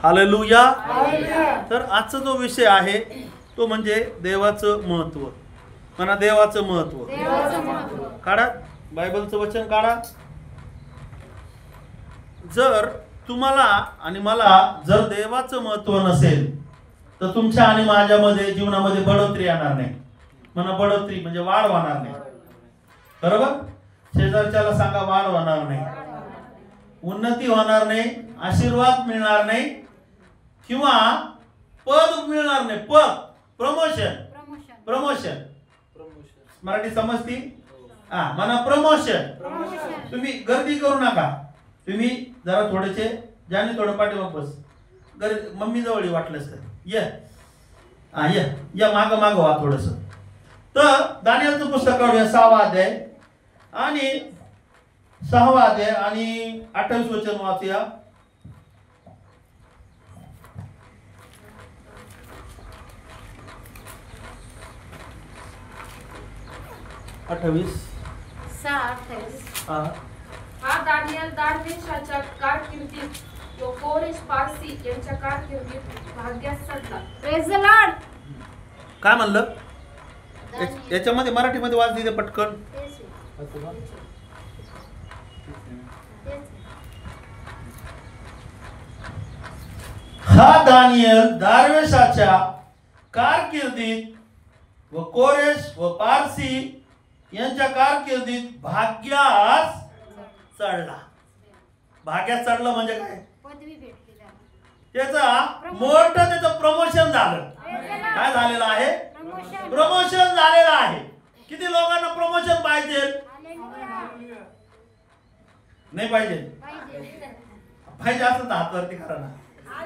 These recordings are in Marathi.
हालेलुया. तर आजचा जो विषय आहे तो म्हणजे देवाचं महत्व. म्हणा देवाचं महत्व. काढा बायबलचं वचन काढा. जर तुम्हाला आणि मला जर देवाचं महत्व नसेल तर तुमच्या आणि माझ्यामध्ये जीवनामध्ये बढोतरी येणार नाही. म्हणा बढोतरी म्हणजे वाढ होणार नाही. बरोबर. शेजारच्याला सांगा वाढ होणार नाही, उन्नती होणार नाही, आशीर्वाद मिळणार नाही किंवा पद मिळणार नाही. पद प्रमोशन. प्रमोशन मराठी समजती? म्हणा प्रमोशन. तुम्ही गर्दी करू नका. तुम्ही जरा थोडेसे ज्याने थोडं पाठीमाग बस. मम्मी जवळ वाटलंच तर या माग व्हा थोडस. तर दानिएलचं पुस्तक काढूया 6वा अध्याय आणि 6वा अध्याय आणि 28 वचन वाचूया. हा दानिएल दारवेशाच्या कारकिर्दीत व कोरेश पारसी यांच्या कारकिर्दीत भाग्यास चढला. Praise the Lord. काय म्हणलं याच्यामध्ये मराठीमध्ये वाच दिले पटकन. हा दानिएल दारवेशाच्या कारकिर्दीत व कोरेश व पारसी यांच्या कारकिर्दीत भाग्यास चढला. भाग्यास चढला म्हणजे काय? पदवी भेटली त्याला. त्याचा मोठं त्याचं प्रमोशन झालं. काय झालेलं आहे? प्रमोशन झालेलं आहे. किती लोकांना प्रमोशन पाहिजे? नाही पाहिजे? पाहिजे असं तर हातवरती करा ना.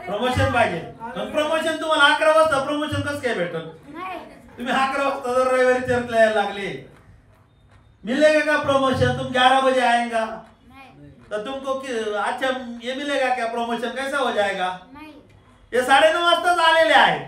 प्रमोशन पाहिजे. पण प्रमोशन तुम्हाला 11 वाजता प्रमोशन कसं काय भेटल? तुम्ही 11 वाजता जर रविवारी चर्चला यायला लागले मिलेगा का प्रमोशन? तुम 11 बजे आएगा तो तुमको अच्छा ये मिलेगा क्या प्रमोशन? कैसा हो जाएगा? ये 9:30 वाजता आलेले आहे.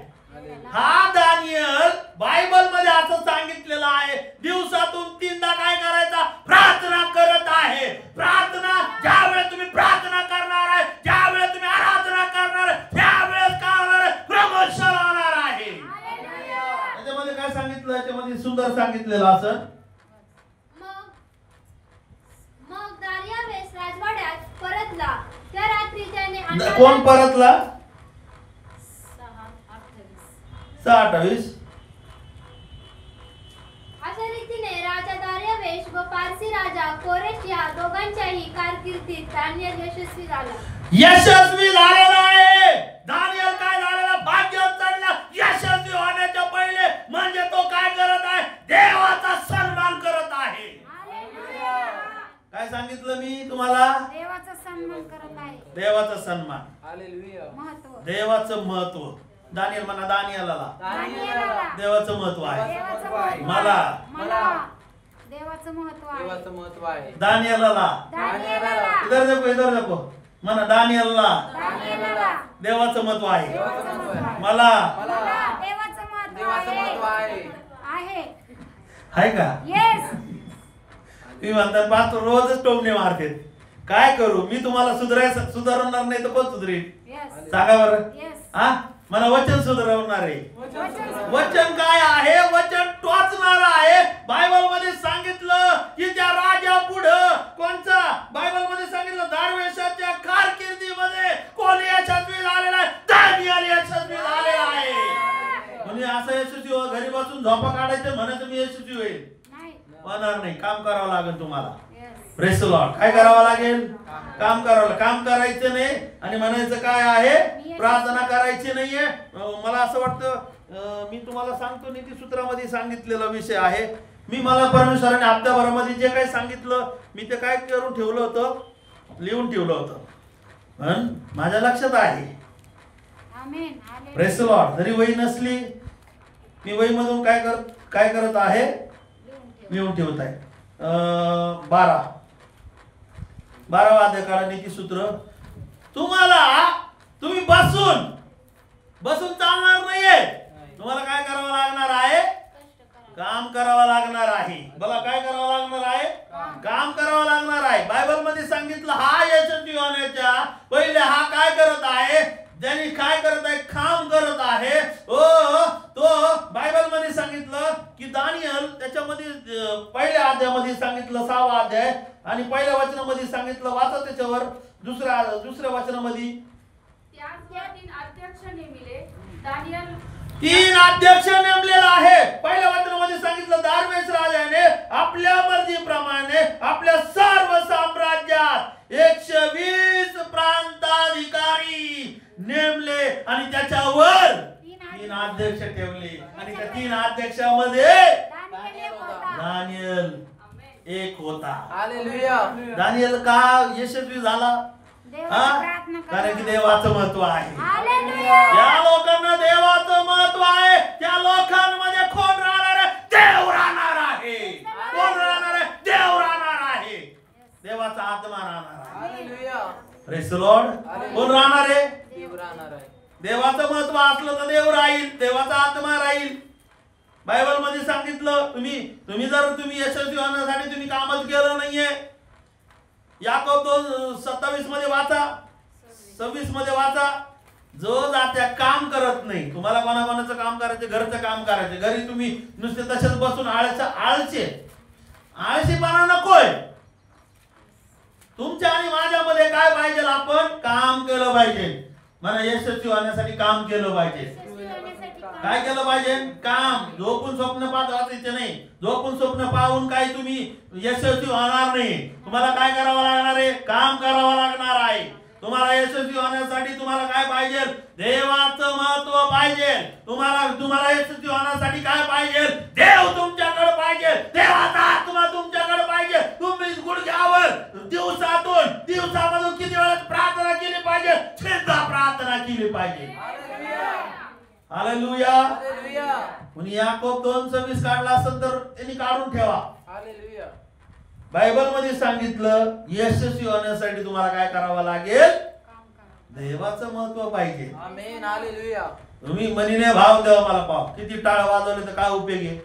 हा दानिएल बायबल मध्ये असं सांगितलेलं आहे दिवसातून 3दा काय करायचा? प्रार्थना करत आहे. प्रार्थना ज्यावेळेस तुम्ही प्रार्थना करणार आहे, ज्यावेळेस तुम्ही आराधना करणार आहे, त्यावेळेस काय होणार आहे? प्रमोशन होणार आहे. त्याच्यामध्ये काय सांगितलं? याच्यामध्ये सुंदर सांगितलेलं असं मग दारियावेश राजवाड्यात परतला. त्या रात्री त्याने कोण परतला? 6:28. अशा रीतीने राजा दारियावेश व पारसी राजा कोरेश या दोघांच्याही कारकिर्दीत दानिएल यशस्वी झाला. यशस्वी झालेला आहे. दानिएल काय झालेला? भाग्यात चढला. यशस्वी होण्याच्या पहिले म्हणजे तो काय करत आहे? देवाचा सन्मान करत आहे. काय सांगितलं मी तुम्हाला? देवाचा सन्मान करत आहे. देवाचा सन्मान. हालेलुया. महत्व. देवाचं महत्व. दानिएल म्हणा दानिएलला देवाचं महत्व आहे. देवाचं महत्व. मला देवाचं महत्व आहे. देवाचं महत्व आहे. दानिएलला दानिएलला इधर देखो म्हणा दानिएलला देवाचं महत्व आहे. मला देवाचं महत्व देवाचं महत्व आहे. आहे का? येस. तुम्ही म्हणतात पास्टर रोजच टोमणे मारते. काय करू? मी तुम्हाला सुधारणार नाही तर कोण सुधरेल? येस. सांगा बरं. येस. हा मला वचन सुधारवणार आहे. वचन काय आहे? वचन टोचणार आहे. बायबल मध्ये सांगितलं की त्या राजा पुढे कोणचा? बायबल मध्ये सांगितलं दारवेशाच्या कारकिर्दीमध्ये कोण यशस्वी झालेला आहे? दानिएल यशस्वी झालेला आहे. म्हणजे असं यशस्वी हो घरी बसून झोपा काढायचं म्हणा तुम्ही यशस्वी होईल होणार नाही. काम करावं लागेल तुम्हाला. Praise the Lord. काय करावं लागेल? काम करावं. काम करायचं नाही आणि म्हणायचं काय आहे? प्रार्थना करायची नाहीये. मला असं वाटतं मी तुम्हाला सांगतो नीतिसूत्रामध्ये सांगितलेला विषय आहे. मला परमेश्वराने हप्त्याभरामध्ये जे काही सांगितलं मी ते काय करून ठेवलं होतं? लिहून ठेवलं होतं. पण माझ्या लक्षात आहे. Praise the Lord. जरी वही नसली मी वही मधून काय करत आहे? लिहून ठेवत आहे. 12वा अध्याय काढा नीतिसूत्र. तुम्ही बसून चालणार नाहीये. तुम्हाला काय करावं लागणार आहे? काम करावं लागणार आहे. बोला काय करावं लागणार आहे? काम करावं लागणार आहे. बायबल मध्ये सांगितलं हा यशस्वी होण्याच्या पहिले हा काय करत आहे? ज्यांनी राजकुमार 3 अध्यक्ष नेमिले. दानियल 3 अध्यक्ष नेमलेला आहे. पहिल्या वचनामध्ये सांगितलं दारवेश राजाने आपल्या मर्जीप्रमाणे आपल्या सर्व साम्राज्यात 120 प्रांताधिकारी नेमले आणि त्याच्यावर 3 अध्यक्ष ठेवले. आणि त्या 3 अध्यक्षामध्ये दानियल एक होता. हालेलुया. दानियल का यशस्वी झाला? कारण की देवाचं महत्व आहे. या लोकांना देवाचं महत्व आहे. त्या लोकांमध्ये कोण राहणार आहे? देव राहणार आहे. कोण राहणार आहे? देव राहणार आहे. देवाचा आत्मा राहणार आहे. हालेलुया. Praise the Lord. कोण राहणार आहे? देव राहणार आहे. देवाचं महत्व असलं तर देव राहील, देवाचा आत्मा राहील. बायबल मध्ये सांगितलं तुम्ही यशस्वी होण्यासाठी तुम्ही कामच केलं नाहीये. याकोब 2:27 मध्ये वाचा, 26 मध्ये वाचा. जो जात्या काम करत नाही. तुम्हाला कोणाकोणाचं काम करायचं? घरचं काम करायचं. घरी तुम्ही नुसते तसेच बसून आळशीपणा नकोय. तुमच्या आणि माझ्यामध्ये काय पाहिजे? आपण काम केलं पाहिजे. मला यशस्वी होण्यासाठी काम केलं पाहिजे. काय केलं पाहिजे? काम. झोपून स्वप्न पाहत वाचायचे नाही. झोपून स्वप्न पाहून काही तुम्ही यशस्वी होणार नाही. तुम्हाला काय करावं लागणार आहे? काम करावं लागणार आहे. तुम्हाला यशस्वी होण्यासाठी तुम्हाला काय पाहिजे? देवाचं महत्व पाहिजे. तुम्हाला यशस्वी होण्यासाठी काय पाहिजे? देव तुमच्याकडे पाहिजे. देवाचा आत्मा तुमच्याकडे पाहिजे. तुम्ही गुडघ्यावर दिवसामधून किती वेळा प्रार्थना केली पाहिजे? चिंता प्रार्थना केली पाहिजे. हालेलुया. हालेलुया. कुणी याकोब 2:26 काढला असेल तर त्यांनी काढून ठेवा. हालेलुया. बायबल मध्ये सांगितलं यशस्वी होण्यासाठी तुम्हाला काय करावं लागेल? देवाचं महत्व पाहिजे. आमेन. हालेलुया. तुम्ही मनीने भाव द्यावा मला पाव. किती टाळ वाजवले तर काय उपयोग आहे?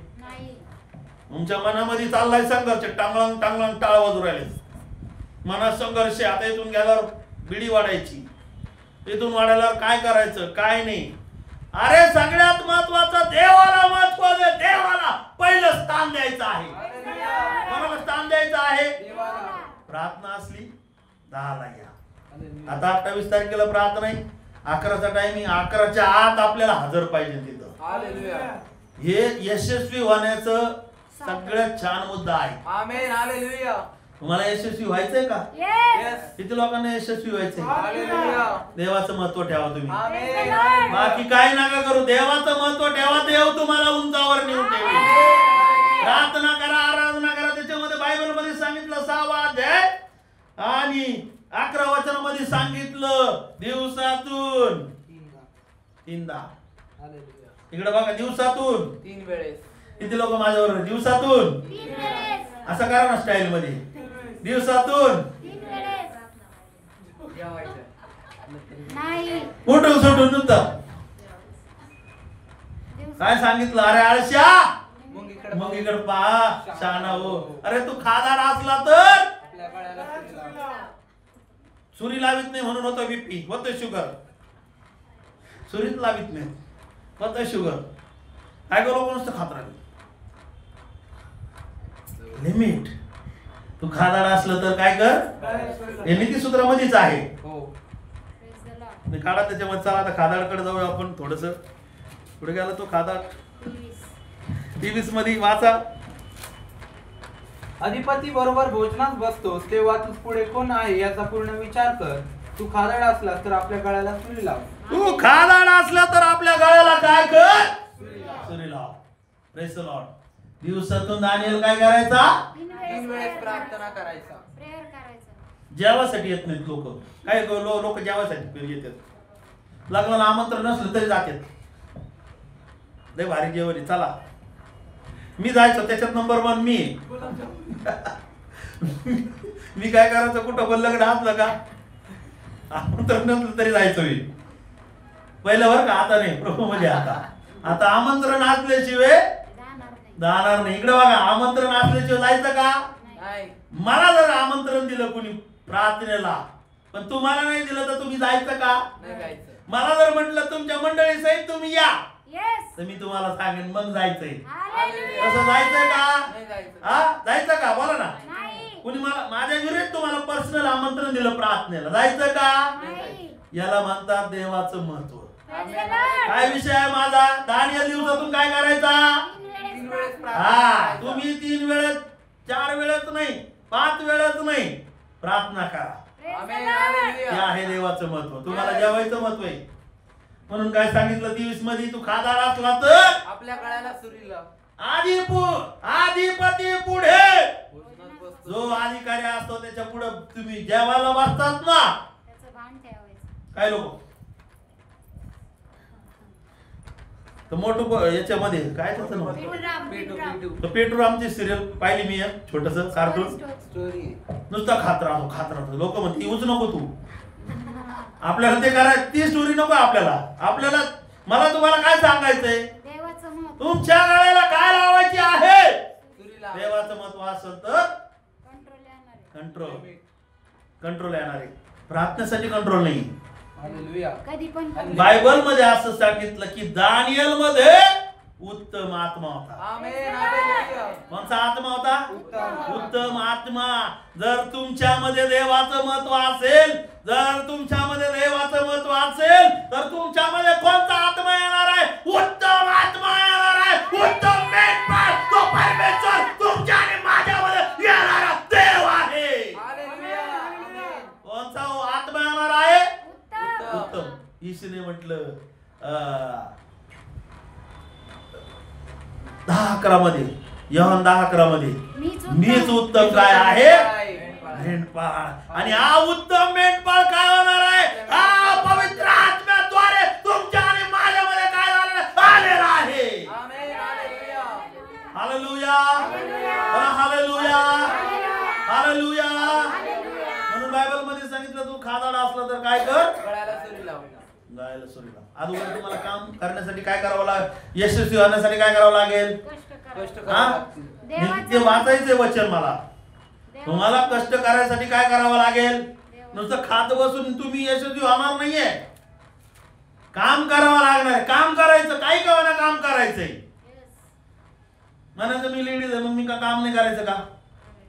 तुमच्या मनामध्ये चाललाय संघर्ष. टांगळंग टांगळंग टाळ वाजू राहिले. मनात संघर्ष. आता इथून गेल्यावर बिडी वाढायची. इथून वाढायल्यावर काय करायचं काय नाही. अरे सगळ्यात महत्वाचं देवाला महत्व दे. देवाला पहिलं स्थान द्यायचं आहे. कोणाला स्थान द्यायचं आहे? प्रार्थना असली 10ला या. आता 28 तारखेला प्रार्थना आहे. 11चा टायमिंग. 11च्या आत आपल्याला हजर पाहिजे तिथं. हालेलुया. हे यशस्वी होण्याचं सगळ्यात छान मुद्दा आहे. आमेन. हालेलुया. तुम्हाला यशस्वी व्हायचंय का? येस. किती लोकांना यशस्वी व्हायचंय? हालेलुया. देवाचं महत्व ठेवा तुम्ही. आमेन. बाकी काय नका करू. देवाचं महत्व ठेवा. देव तुम्हाला उंचावर नेऊन ठेवेल. प्रार्थना करा, आराधना करा. त्याच्यामध्ये बायबल मध्ये सांगितलं 6वा अध्याय आणि 11 वचनामध्ये सांगितलं दिवसातून 3दा. हालेलुया. इकडे बघा दिवसातून 3 वेळेस. किती लोक माझ्यावर दिवसातून असं करा ना स्टाईल मध्ये. दिवसातून उठून सुटून नुसतं काय सांगितलं? अरे आळश्या मग इकडे पहा शहाणा हो. अरे तू खादाड असला तर आपल्या गळ्याला सुरी लावा. सुरी लावित नाही म्हणून होतं बीपी, होतं शुगर. सुरीत लावित नाही होतं शुगर. काय करू? नुसतं खात राहिलं. लिमिट. तू खादाड असलं तर काय कर? हे नीतिसूत्रामध्येच आहे. हो. काढा त्याच्यामध्ये. चला आता खादाडकडे जाऊया आपण. थोडस पुढे गेला तो खादाड 23 मध्ये वाचा. अधिपती बरोबर भोजनात बसतोस तेव्हा तू पुढे कोण आहे याचा पूर्ण विचार कर. तू खादाड असलास तर आपल्या गळ्याला सुरी लाव. तू खादाड असला तर आपल्या गळ्याला काय कर? सुरी लाव. Praise the Lord. दिवसातून दानिएल काय करायचा? 3 वेळेस प्रार्थना करायचा. जेवासाठी येत नाहीत लोक. काय लोक जेवासाठी येतात. लग्नाला आमंत्रण नसलं तरी जातात. लय भारी जेवण. चला मी जायचो त्याच्यात नंबर 1 मी. मी काय करायचं? कुठं पण लग्न असलं का आमंत्रण नसलं तरी जायचो मी. पहिलं बरं का. आता नाही. प्रभू मध्ये आता आमंत्रण असल्याशिवाय जाणार नाही. इकडे बघा. आमंत्रण असल्याशिवाय जायचं का? नाही. मला जर आमंत्रण दिलं कुणी प्रार्थनेला पण तुम्हाला नाही दिलं तर तुम्ही जायचं का? नाही जायचं. मला जर म्हटलं तुमच्या मंडळी सहित तुम्ही या येस. तर मी तुम्हाला सांगेन मग जायचंय. हालेलुया. तसं जायचंय का? नाही जायचं. हा जायचं का? बोला ना. नाही. कुणी मला माझ्या विरुद्ध तुम्हाला पर्सनल आमंत्रण दिलं प्रार्थनेला जायचं का? नाही. याला म्हणतात देवाचं महत्व. आमेन. काय विषय आहे माझा? दानियल दिवसातून काय करायचा? 3 वेळेस प्रार्थना हा, करायचा. तुम्ही 3 वेळेस 4 वेळेस नाही 5 वेळेस नाही प्रार्थना करा. आमेन. ते हालेलुया. आहे देवाचं महत्व. तुम्हाला जेवायचं महत्व आहे म्हणून काय सांगितलं 23 मध्ये, तू खादाड असला तर आपल्या गळ्याला सुरी लाव. अधिपती पुढे भोजनात बसतो. जो अधिकारी असतो त्याच्या पुढे तुम्ही जेवायला बसतात ना. त्याचं भान ठेवायचं. काय लोक तर मोठं याच्यामध्ये काय त्याचं नाव? तर पेट्रोरामची सिरियल पाहिली मी एक छोटस कार्टून. स्टोरी. नुसता खात राहतो. लोक म्हणते येऊच नको तू. आपल्याला ते करायचं, ती स्टोरी नको आपल्याला. मला तुम्हाला काय सांगायचंय? देवाचं महत्व तुमच्या गळ्याला काय लावायची आहे? सुरी लाव. देवाचं महत्व असेल तर कंट्रोल येणार आहे. कंट्रोल येणार आहे. प्रार्थनेसाठी कंट्रोल नाही. हालेलुया. कधी पण बायबल मध्ये असं सांगितलं की दानियल मध्ये उत्तम आत्मा होता. आमेन. हालेलुया. कोणता आत्मा होता? उत्तम आत्मा. जर तुमच्यामध्ये देवाचं महत्व असेल, तर तुमच्यामध्ये कोणता आत्मा येणार आहे? उत्तम आत्मा येणार आहे. उत्तम मेंढपाळ, तो परमेश्वर तुमच्या आणि माझ्यामध्ये येणारा देव आहे. हालेलुया. आमेन. कोणता आत्मा येणार आहे? उत्तम. उत्तम. ईशूने म्हटलं 10:11 मध्ये, योहान 10:11 मध्ये, मीच उत्तम काय आहे? मेंढपाळ. आणि हा उत्तम मेंढपाळ काय होणार आहे? हा पवित्र आत्म्याद्वारे तुमच्या आणि माझ्यामध्ये काय आलेला आहे. आमेन. हालेलुया. हालेलुया. हालेलुया. हालेलुया. म्हणून बायबल मध्ये सांगितलं तू खादाड असला तर काय कर? गळ्याला सुरी लाव. गायला सुरू लाव. अगोदर तुम्हाला काम करण्यासाठी काय करावं लागेल? यशस्वी होण्यासाठी काय करावं लागेल? कष्ट करा. कष्ट हा? करावे लागतील. ते वाचायचे वचन मला. तुम्हाला कष्ट करायसाठी काय करावं लागेल? नुसतं खात बसून तुम्ही यशस्वी होणार नाहीये. काम करावं लागणार आहे. काम करायचं, काही कळना काम करायचंय. म्हणायचं मी लेडीज आहे मग मी का काम नाही करायचं का?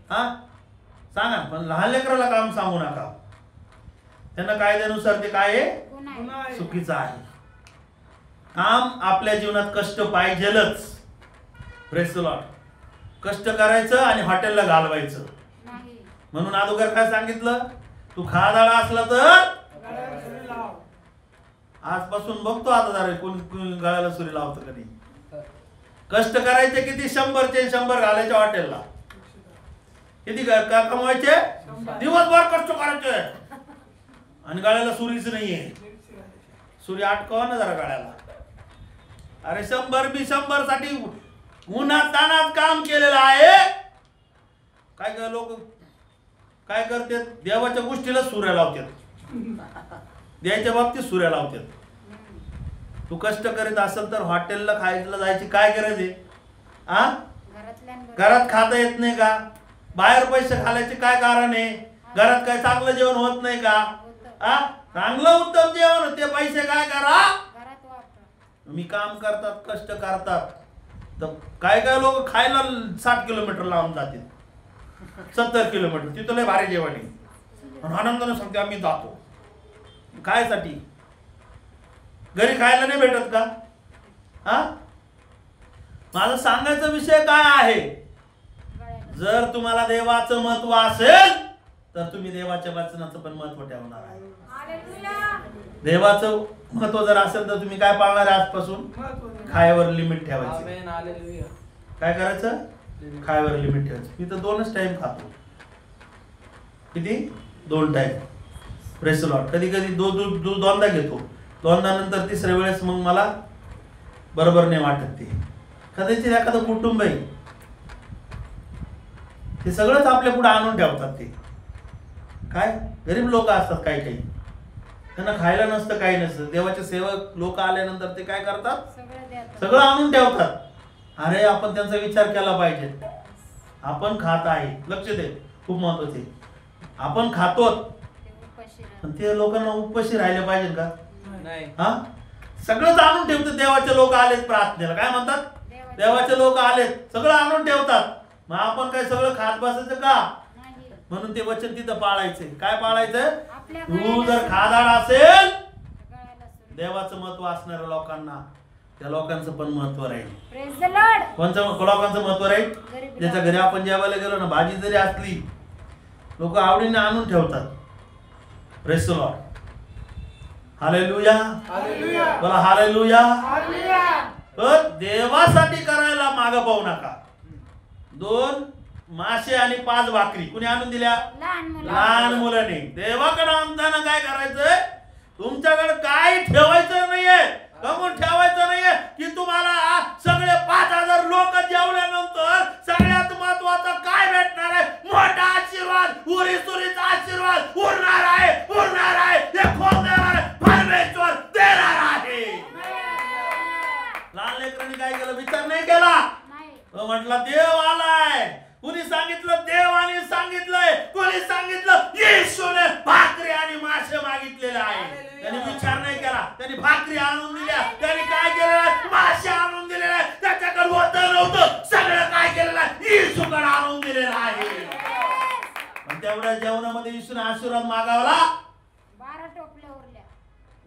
हा सांगा. पण लहान लेकराला काम सांगू नका. त्यांना कायद्यानुसार ते काय आहे? गुन्हा आहे. चुकीचं आहे. काम आपल्या जीवनात कष्ट पाहिजेलच. Press the Lord. कष्ट करायचं आणि हॉटेलला घालवायचं. नाही. म्हणून अगोदर काय सांगितलं? तू खादाडा असला तर आजपासून बघतो आता जरा कोण गळ्याला सुरी लावतं कधी. कष्ट करायचे किती? 100चे 100 घालायचे हॉटेलला. किती कमवायचे? दिवसभर कष्ट करायचे आणि गळ्याला सुरीच नाहीये. सुरी अटकवा ना जरा गळ्याला. अरे 100 साठी उन्हात तानात काम केलेलं आहे. काय लोक काय करतात? देवाच्या गोष्टीला सुऱ्या लावतात. द्यायच्या बाबतीत सुऱ्या लावतात. तू कष्ट करीत असेल तर हॉटेलला खायला जायची काय गरज आहे? आ घरात खाता येत नाही का? बाहेर पैसे घालायचे काय कारण आहे? घरात काय चांगलं जेवण होत नाही का? आ चांगलं उत्तम जेवण, ते पैसे काय करा? तुम्ही काम करतात, कष्ट करतात, तर काय काय लोक खायला 60 किलोमीटर लावून जातील, 70 किलोमीटर. तिथं लय भारी जेवण आहे, आनंदाने सांगते आम्ही जातो. काय साठी? घरी खायला नाही भेटत का? हा माझा सांगायचा विषय काय आहे? जर तुम्हाला देवाचं महत्व असेल तर तुम्ही देवाच्या वचनाचं पण महत्व ठेवणार आहे. देवाचं महत्व जर असेल तर तुम्ही काय पाळणार आहे? आजपासून खायवर लिमिट ठेवायचं. काय करायचं? खायवर लिमिट ठेवायचं. मी तर 2च टाइम खातो. किती? 2 टाइम. Press the Lord. कधी कधी दोनदा घेतो, दोनदा नंतर तिसऱ्या वेळेस मग मला बरोबर नाही वाटत. ते कदाचित एखादं कुटुंब आहे ते सगळंच आपल्या पुढे आणून ठेवतात. ते काय गरीब लोक असतात, काही काही त्यांना खायला नसतं, काही नसतं. देवाचे सेवक लोक आल्यानंतर ते काय करतात? सगळं आणून ठेवतात. अरे आपण त्यांचा विचार केला पाहिजे. आपण खात आहे, लक्ष दे, खूप महत्वाचे. आपण खातो, पण ते लोकांना उपाशी राहिले पाहिजे का? हा सगळंच आणून ठेवतात. देवाचे लोक आलेत प्रार्थनेला, काय म्हणतात? देवाचे लोक आलेत, सगळं आणून ठेवतात. मग आपण काय सगळं खात बसायचं का? म्हणून ते वचन तिथं पाळायचंय. काय पाळायचं? तू जर खादाड असेल, देवाचं महत्व असणाऱ्या लोकांना त्या लोकांचं पण महत्व राहील. Praise the Lord. कोणचं लोकांचं महत्व राहील? ज्याच्या घरी आपण जेवायला गेलो ना, भाजी जरी असली लोक आवडीने आणून ठेवतात. Praise the Lord. हालेलुया. बोला हालेलुया. तर देवासाठी करायला मागं पाहू नका. 2 मासे आणि 5 भाकरी कुणी आणून दिल्या? लहान मुलांनी. देवाकडे आणताना काय करायचंय? तुमच्याकडे काय ठेवायचं नाहीये. कमून ठेवायचं नाहीये की तुम्हाला सगळे 5000 लोक जेवल्यानंतर सगळ्यात महत्वाचं काय भेटणार आहे? मोठा आशीर्वाद, उरीसुरीचा आशीर्वाद उरणार आहे. हे खोल देणार आहे, परमेश्वर देणार आहे. लहान लेकरांनी काय केलं? विचार नाही केला. तो म्हटला देव आलाय. कुणी सांगितलं? देवाने सांगितलंय. कुणी सांगितलं? येशूने भाकरी आणि मासे मागितलेले आहे. त्यांनी विचार नाही केला. त्यांनी भाकरी आणून दिल्या. त्यांनी काय केलेलं आहे? मासे आणून दिलेले आहे. त्याच्याकडे होतं नव्हतं, सगळं काय केलेलं आहे? येशूकडे आणून दिलेलं आहे. पण तेवढ्या जेवणामध्ये येशूने आशीर्वाद मागावला. 12 टोपल्या उरल्या.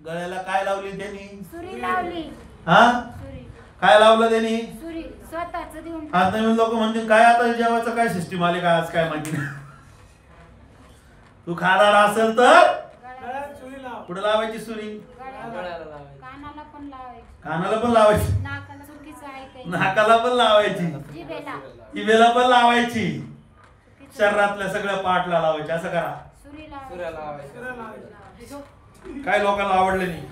गळ्याला काय लावली त्यांनी? सुरी लावली. हा, सुरी काय लावलं त्यांनी? सुरी स्वतःच देऊन. आज नवीन लोक म्हणतील काय आता जेवायचं काय सिस्टीम आली काय आज काय माहिती नाही. तू खाणार असेल तर पुढे लावायची सुरी, कानाला पण लावायची. कानाला पण लावायची, नाकाला चुकीचं ऐकायचं. नाकाला पण लावायची, जिभेला जिभेला पण लावायची, शरीरातल्या सगळ्या पाठला लावायची. असं करा. सुरी सूर्या लावायची. लावायचं. काय लोकांना आवडले नाही,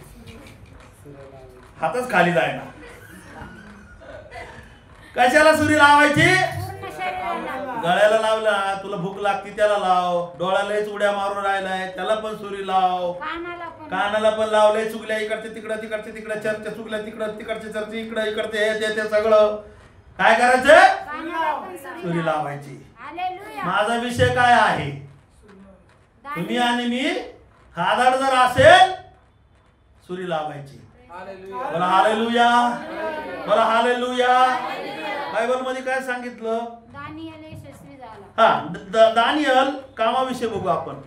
हातच खाली जायना. कशाला सुरी लावायची? पूर्ण शरीराला. गळ्याला लावला, तुला भूक लागती त्याला लाव. डोळ्याला उड्या मारून राहिलाय त्याला पण सुरी लाव. कानाला पण. कानाला पण लावले. चुकल्या इकडचे तिकडं, तिकडचे तिकडं, चर्चा चुकल्या तिकडं, तिकडचे चर्चा इकडं, इकडचे हे ते सगळं काय करायचं? कानाला पण सुरी लावायची. हालेलुया. माझा विषय काय आहे? दानी. तुम्ही आणि मी खादाड जर असेल सुरी लावायची. हालेलुया. बोला हालेलुया. बोला हालेलुया. बायबल मध्ये काय सांगितलं? दानिएल यशस्वी झाला. हा, दानियल कामाविषयी बघू आपण.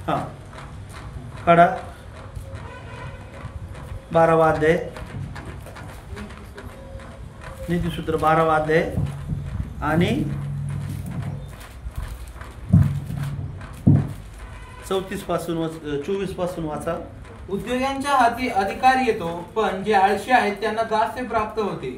हा, काढा 12वा अध्याय, नीतिसूत्र 12वा अध्याय आणि 34 पासून 24 पासून वाचा. उद्योगांच्या हाती अधिकार येतो, पण जे आळशी आहेत त्यांना दास्य प्राप्त होते.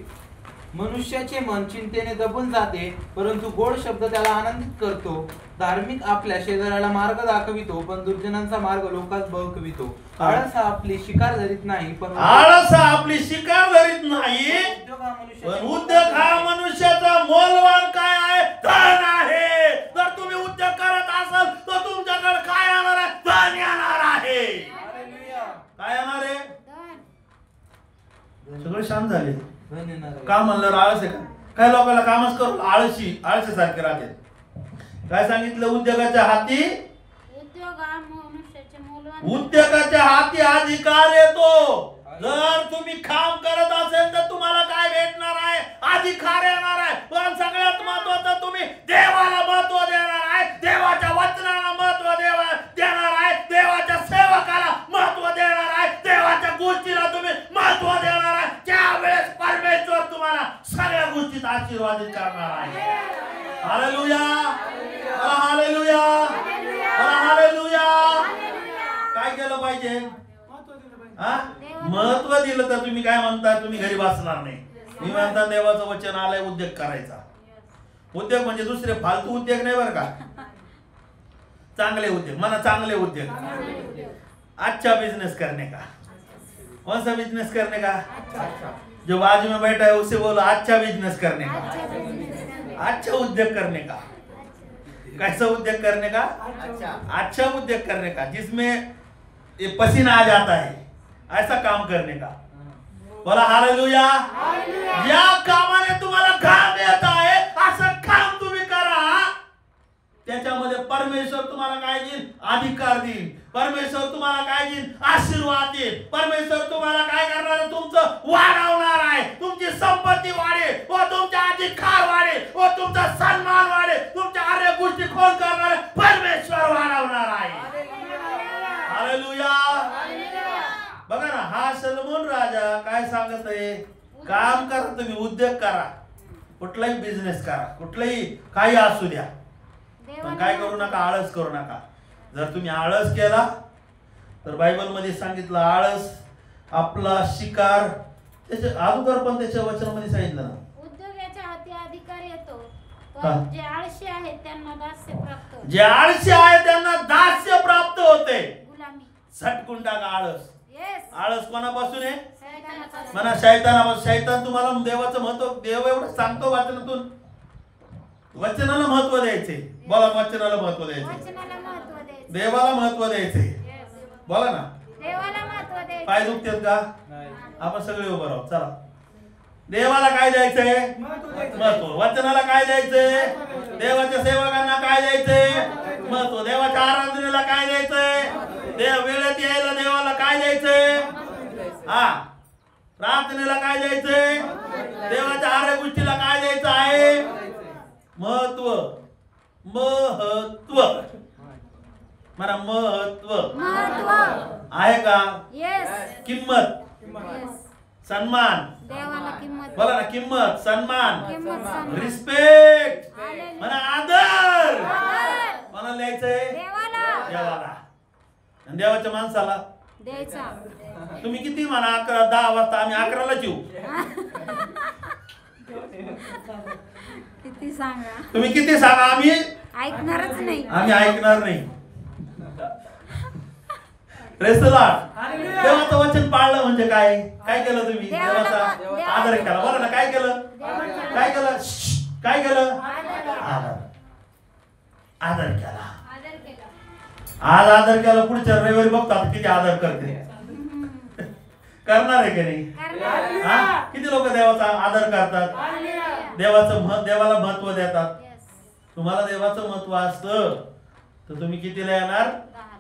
मनुष्याचे मन चिंतेने दबून जाते, परंतु गोड शब्द त्याला आनंदित करतो. धार्मिक आपल्या शेजाऱ्याला मार्ग दाखवितो, पण दुर्जनांचा मार्ग लोकांस बळकवितो. आळस हा आपली शिकार धरीत नाही, पण आळस हा आपली शिकार धरीत नाही, उद्योग हा पण मनुष्याचे उद्योग हा मनुष्याचा मोलवान काय आहे? धन आहे. जर तुम्ही उद्योग करत असाल तर तुमच्याकडे काय येणार आहे? धन येणार आहे. हालेलुया. काय येणार आहे? धन. सगळे शांत झाले. धन येणार आहे. काम म्हणल्यावर आळस आहे का? काही लोकांना कामच करून आळशीसारखे राहते. काय सांगितलं? उद्योगाच्या हाती, उद्योग हा मनुष्याचे मूलवान. उद्योगाच्या हाती अधिकार येतो. जर तुम्ही काम करत असेल तर तुम्हाला काय भेटणार आहे? अधिकार येणार आहे. पण सगळ्यात महत्वाचं तुम्ही देवाला महत्व देणार आहे, देवाच्या वचनाला महत्व देणार आहे, देवाच्या सेवकाला महत्व देणार आहे, देवाच्या गोष्टीला तुम्ही महत्व देणार आहे. त्यावेळेस परमेश्वर तुम्हाला सगळ्या गोष्टीत आशीर्वादित करणार आहे. हालेलुया. हालेलुया. हालेलुया. काय केलं पाहिजे? महत्व दिलं तर तुम्ही काय म्हणता? तुम्ही घरी बसणार नाही. मी म्हणता देवाचं वचन आलंय उद्योग करायचा. उद्योग म्हणजे दुसरे फालतू उद्योग नाही बरं का, चांगले उद्योग म्हणा. चांगले उद्योग. अच्छा बिजनेस करने का. कौन सा बिजनेस करने का? जो बाजू में बैठा है उसे बोलो अच्छा बिजनेस करने का, अच्छा उद्योग करने का. कैसा उद्योग करने का? अच्छा उद्योग करने का, जिसमें ये पसीना आ जाता है, ऐसा काम करने का. बोला हालेलुया. या कामाने तुम्हाला घाम येत आहे असं काम तुम्ही करा, त्याच्यामध्ये परमेश्वर परमेश्वर तुम्हाला काय देईल? अधिकार देईल. परमेश्वर तुम्हाला काय देईल? आशीर्वाद देईल. परमेश्वर तुम्हाला काय करणार आहे? तुमचं वाढवणार आहे. तुमची संपत्ती वाढेल व तुमचा अधिकार वाढेल व तुमचा सन्मान वाढेल. तुमच्या अर्ध्या गोष्टी कोण करणार आहे? परमेश्वर वाढवणार आहे. हालेलुया. बघा ना, हा सलोमन राजा काय सांगत आहे? काम करा, तुम्ही उद्योग करा, कुठलाही बिझनेस करा, कुठलाही काही असू द्या, पण काय करू नका? आळस करू नका. जर तुम्ही आळस केला तर बायबल मध्ये सांगितलं आळस आपला शिकार. त्याच्या अगोदर पण त्याच्या वचनामध्ये सांगितलं ना, उद्योगाच्या हाती अधिकार येतो, हा. पण जे आळशी आहेत त्यांना दास्य प्राप्त होते. जे आळशी आहे त्यांना दास्य प्राप्त होते. गुलामी. झटकून टाका आळस. येस. आळस कोणापासून आहे? शैतानाचा. म्हणा शैतानापासून. शैतान तुम्हाला देवाचं महत्व, देव एवढं सांगतो वचनातून. वचनाला महत्व द्यायचे. बोला, वचनाला महत्व द्यायचे. वचनाला महत्त्व द्यायचे. देवाला महत्व द्यायचे. येस. बोला ना. देवाला महत्त्व द्यायचे. पाय दुखतात का? नाही. आपण सगळे उभं राहू. चला. देवाला काय द्यायचंय? महत्व. वचनाला काय द्यायचंय? देवाच्या सेवकांना काय द्यायचंय? महत्व. देवाच्या आराधनेला काय द्यायचंय? देव वेळेत यायला देवाला काय द्यायचंय? हा. प्रार्थनेला काय द्यायचंय? देवाच्या आर्य गोष्टीला काय द्यायचं आहे? महत्व. महत्व. म्हणा महत्व. महत्त्व. आहे का? येस. किंमत, येस. सन्मान. देवाला किंमत. बोला ना, किंमत, सन्मान, किंमत, सन्मान. रिस्पेक्ट. हालेलुया. म्हणा आदर. आदर. कोणाला द्यायचंय? देवाला देवाला. आणि देवाच्या माणसाला द्यायचा. तुम्ही किती म्हणा, 11, 10 वाजता आम्ही 11ला येऊ. किती सांगा, तुम्ही किती सांगा, आम्ही ऐकणारच नाही. ऐकणार नाही. Praise the Lord. देवाचं वचन पाळलं म्हणजे काय? काय केलं तुम्ही? देवाचा आदर केला. बरं ना, काय केलं? काय केलं? काय केलं? आदर. आदर केला. आदर केला. आज आदर केला, पुढच्या रविवारी बघतो आता किती आदर करते. करणार आहे की नाही? करणार. हा? किती लोक देवाचा आदर करतात? देवाला महत्व देतात. येस. तुम्हाला देवाचं महत्व असतं तर तुम्ही कितीला येणार?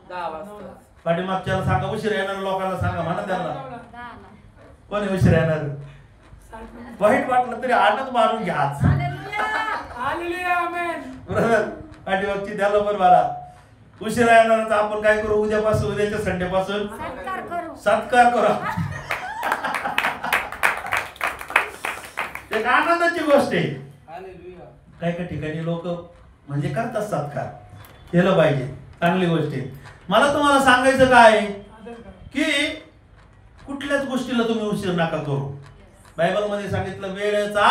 10 वाजता. पाठीमागच्याला सांगा, उशीर येणार लोकांना सांगा, म्हणा त्यांना. 10ला. कोणी उशीर येणार? वाईट वाटलं तरी आनंद मारून घ्या आज. हालेलुया. आमेन. ब्रदर, पाठीमागची द्याला बरं बारा. उशिरा येणार आपण काय करू? उद्यापासून, उद्याच्या संडे पासून सत्कार करू. सत्कार करू. एक आनंदाची गोष्ट आहे. हालेलुया. काही काही ठिकाणी लोक म्हणजे करतात सत्कार, केलं पाहिजे, चांगली गोष्ट आहे. मला तुम्हाला सांगायचं काय की कुठल्याच गोष्टीला तुम्ही उशीर नका करू. बायबल मध्ये सांगितलं वेळेचा,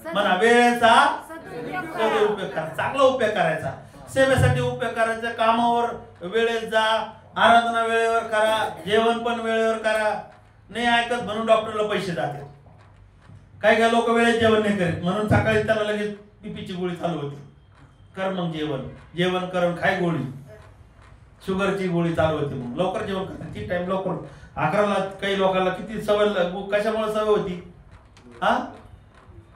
म्हणा वेळेचा सदुपयोग करा, चांगला उपयोग करायचा, सेवेसाठी उपयोग करायचा, कामावर वेळेत जा, आराधना वेळेवर करा, जेवण पण वेळेवर करा. नाही ऐकत म्हणून डॉक्टरला पैसे जाते. काही लोक वेळेत जेवण नाही करीत म्हणून सकाळी त्याला लगेच बीपीची गोळी चालू होती. कर मग जेवण करून खाय गोळी, शुगरची गोळी चालू होती. मग लवकर जेवण करतात, किती टाइम लवकर 11ला. काही लोकांना किती सवय, कशामुळे सवय होती? हा,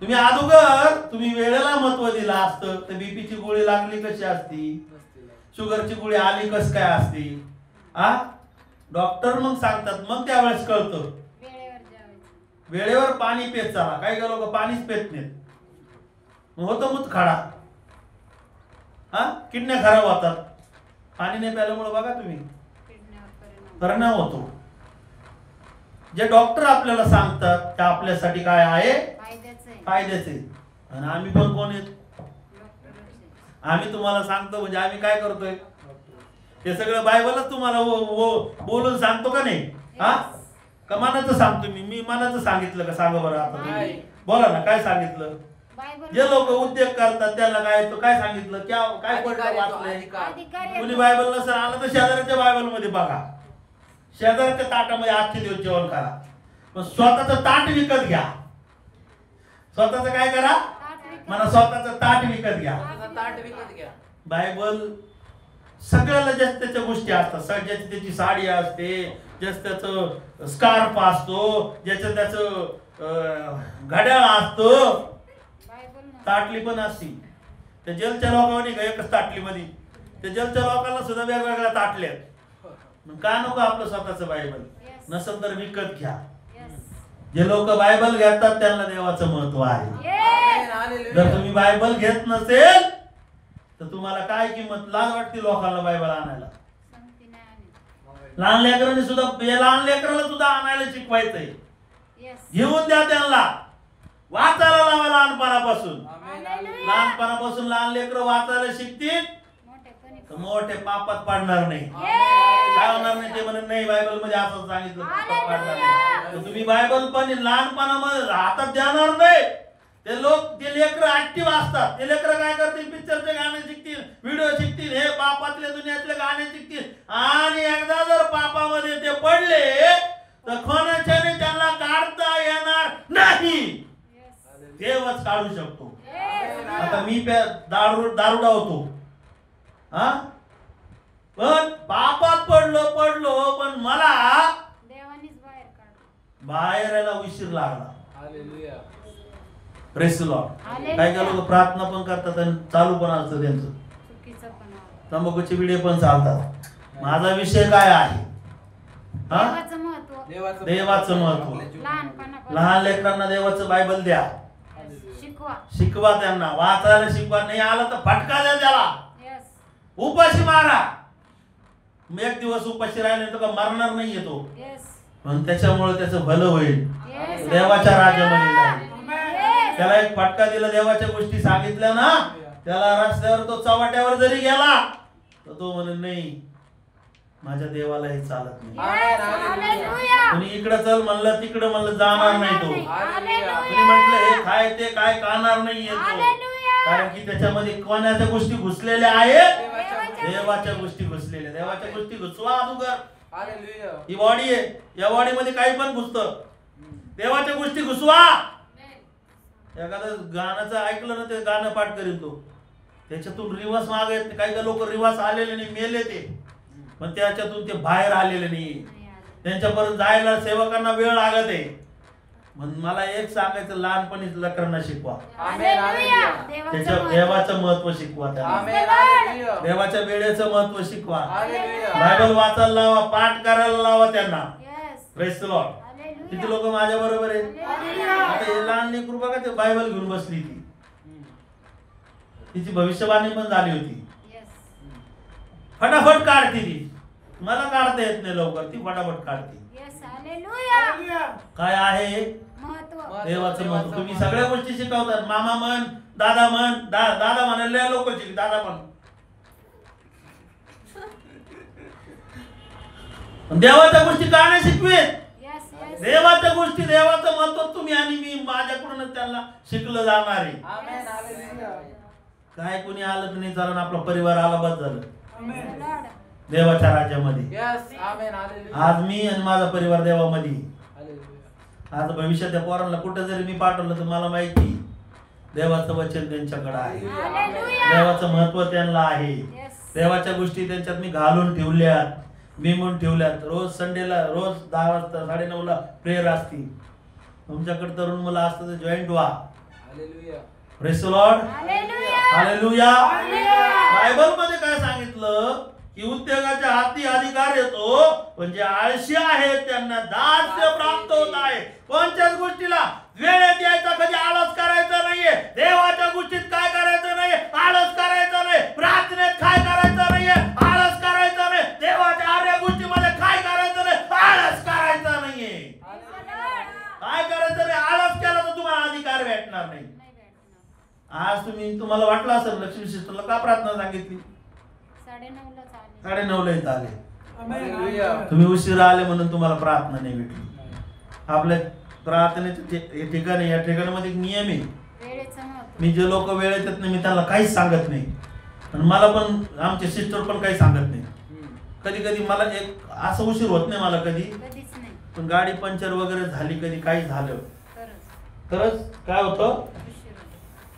तुम्ही अगोदर तुम्ही वेळेला महत्व दिला असतं तर बीपीची गोळी लागली कशी असती, शुगरची गोळी आली कस काय असती? हा, डॉक्टर मग सांगतात, मग त्यावेळेस कळतं. वेळेवर पाणी पेत चाला. काही लोक पाणीच पेत नाहीत, मग होतं मुतखडा. हा, किडन्या खराब होतात. पाणी नाही प्यायल्यामुळे बघा तुम्ही परिणाम होतो. जे डॉक्टर आपल्याला सांगतात ते आपल्यासाठी काय आहे? फायद्याचे. आणि आम्ही पण कोण आहेत? आम्ही तुम्हाला सांगतो म्हणजे आम्ही काय करतोय? हे सगळं बायबलच तुम्हाला बोलून सांगतो का नाही? हा, का मनाचं सांगतो मी मनाचं सांगितलं का? सांगा बरं आता तुम्ही. बोला ना, काय सांगितलं? जे लोक उद्योग करतात त्यांना काय सांगितलं? काय पडलं वाचलंय? कुणी बायबल नसेल आलं तर शेजाऱ्याच्या बायबल मध्ये बघा. शेजाऱ्याच्या ताटामध्ये आजचे दिवस जेवण करा, पण स्वतःचं ताट विकत घ्या. स्वतःचं काय करा? मला स्वतःचं ताट विकत घ्या. ताट विकत घ्या. बायबल सगळ्याला जास्त त्याच्या गोष्टी असतात. ज्याची त्याची साडी असते, ज्याचं त्याचं स्कार्फ असतो, ज्याचं त्याचं घड्याळ असतं, ताटली पण असती. त्या जेलच्या लोकांनी का एकच ताटलीमध्ये ते जलच्या लोकांना सुद्धा वेगवेगळ्या ताटल्यात. मग का नको आपलं स्वतःचं बायबल? नसेल तर विकत घ्या. जे लोक बायबल घेतात त्यांना देवाचं महत्व आहे. जर तुम्ही बायबल घेत नसेल तर तुम्हाला काय किंमत? लाज वाटते लोकांना बायबल आणायला. लहान लेकरांनी सुद्धा, लहान लेकराला सुद्धा आणायला शिकवायचंय. घेऊन द्या त्यांना, वाचायला लावा लहानपणापासून. लहानपणापासून लहान लेकरं वाचायला शिकतील तर मोठे पापात पडणार नाही. काय होणार नाही ते म्हणत नाही बायबल मध्ये असं सांगितलं पापात पडणार नाही. तर तुम्ही बायबल पण लहानपणामध्ये हातात देणार नाही. ते लोक, ते लेकरं ऍक्टिव्ह असतात. ते लेकरं काय करतील? पिक्चरचे गाणे शिकतील, व्हिडिओ शिकतील, हे पापातले दुनियातले गाणे शिकतील. आणि एकदा जर पापामध्ये ते पडले तर कोणाच्याने त्यांना काढता येणार नाही. देवच काढू शकतो. आता मी दारुडा होतो, हा, पण पापात पडलो पण मला देवानीच बाहेर काढलं. बाहेर यायला उशीर लागला. हालेलुया. Press the Lord. काय काय लोक प्रार्थना पण करतात आणि चालू पण असतं त्यांचं, चुकीचं पण आहे. तंबाखूचे व्हिडिओ पण चालतात. माझा विषय काय आहे? हा, देवाचं महत्व. देवाचं महत्व. लहानपणापासून लहान लेकरांना देवाचं बायबल द्या, शिकवा. शिकवा त्यांना, वाचायला शिकवा. नाही आलं तर फटका द्या त्याला, उपाशी मारा. एक दिवस उपाशी राहिले तर का मरणार नाही येतो, पण त्याच्यामुळे त्याचं भलं होईल, देवाच्या राज्यामध्ये जाईल. त्याला एक फटका दिला, देवाच्या गोष्टी सांगितल्या ना, त्याला रस्त्यावर तो चव्हाट्यावर जरी गेला तर तो म्हणे नाही, माझ्या देवाला हे चालत नाही. कोणी इकडं चल म्हणलं, तिकडं म्हणलं जाणार नाही तो. कोणी म्हटलं हे खाय ते काय खाणार नाही येतो, कारण की त्याच्यामध्ये कोणाच्या गोष्टी घुसलेल्या आहेत? देवाच्या गोष्टी घुसलेल्या. देवाच्या गोष्टी घुसवा अगोदर. ही बॉडी आहे, या बॉडी मध्ये काही पण घुसतं. देवाच्या गोष्टी घुसवा. एखादं गाण्याचं ऐकलं ना, ते गाणं पाठ करीत तो, त्याच्यातून रिवास मागे. काही काही लोक रिवास आलेले नाही, मेले ते, पण त्याच्यातून ते बाहेर आलेले नाही. त्यांच्यापर्यंत जायला सेवकांना वेळ लागत आहे. म्हणून मला एक सांगायचं, लहानपणीच लेकरांना शिकवा. त्याच्या देवाचं महत्व शिकवा, त्यांना देवाच्या वेळेचं महत्व शिकवा. बायबल वाचायला लावा, पाठ करायला लावा त्यांना. Praise the Lord. किती लोक माझ्या बरोबर आहे? आता हे लहान लेकरू बघा, ते बायबल घेऊन बसली, तिची भविष्यवाणी पण झाली होती. फटाफट काढते ती. मला काढता येत नाही लवकर, ती फटाफट काढते. काय आहे? देवाचं महत्व. तुम्ही सगळ्या गोष्टी शिकवतात. मामा म्हण, दादा म्हण, दादा म्हणायला लोक शिक, दादा म्हण. देवाच्या गोष्टी का नाही शिकवेत? देवाच्या गोष्टी, देवाचं महत्व तुम्ही आणि मी माझ्याकडूनच त्यांना शिकलं जाणार आहे. काय कोणी आलं तर नाही चालत, आपला परिवार आला बस झालं देवाच्या राज्यामध्ये. आज मी आणि माझा परिवार देवामध्ये. आज भविष्यात त्या पोरांना कुठं जरी मी पाठवलं तर मला माहिती देवाचं वचन त्यांच्याकडे आहे, देवाचं महत्व त्यांना आहे. देवाच्या गोष्टी त्यांच्यात मी घालून ठेवल्यात, मी म्हणून ठेवल्यात. रोज संडेला, रोज 10 वाजता 9:30 ला प्रेयर असती. तुमच्याकडे तरुण मुलं असतं तर जॉईंट व्हा. Praise the Lord. Hallelujah. Bible मध्ये काय सांगितलं की उद्योगाच्या हाती अधिकार येतो, पण जे आळशी आहेत त्यांना दास्य प्राप्त होत आहे. कोणत्याच गोष्टीला वेळेत यायचा, कधी आळस करायचा नाहीये. देवाच्या गोष्टीत काय करायचं नाही, आळस करायचा नाही. प्रार्थनेत काय करायचं नाहीये, आळस करायचा नाही. देवाच्या आर्या गोष्टीमध्ये काय करायचं नाही, आळस करायचा नाहीये. काय करायचं नाही, आळस केला तर तुम्हाला अधिकार भेटणार नाही. आज तुम्हाला वाटलं असेल लक्ष्मी सिस्टरला का प्रार्थना सांगितली? 9:30 इथं आले. तुम्ही उशिरा आले म्हणून तुम्हाला प्रार्थना नाही भेटली. आपल्या प्रार्थनेचे ठिकाणी, या ठिकाणामध्ये एक नियम आहे. मी जे लोक वेळेत येत नाही मी त्यांना काहीच सांगत नाही, आणि मला पण आमचे सिस्टर पण काही सांगत नाही. कधी कधी मला एक असं उशीर होत नाही मला कधी, पण गाडी पंक्चर वगैरे झाली, कधी काही झालं तरच काय होतं,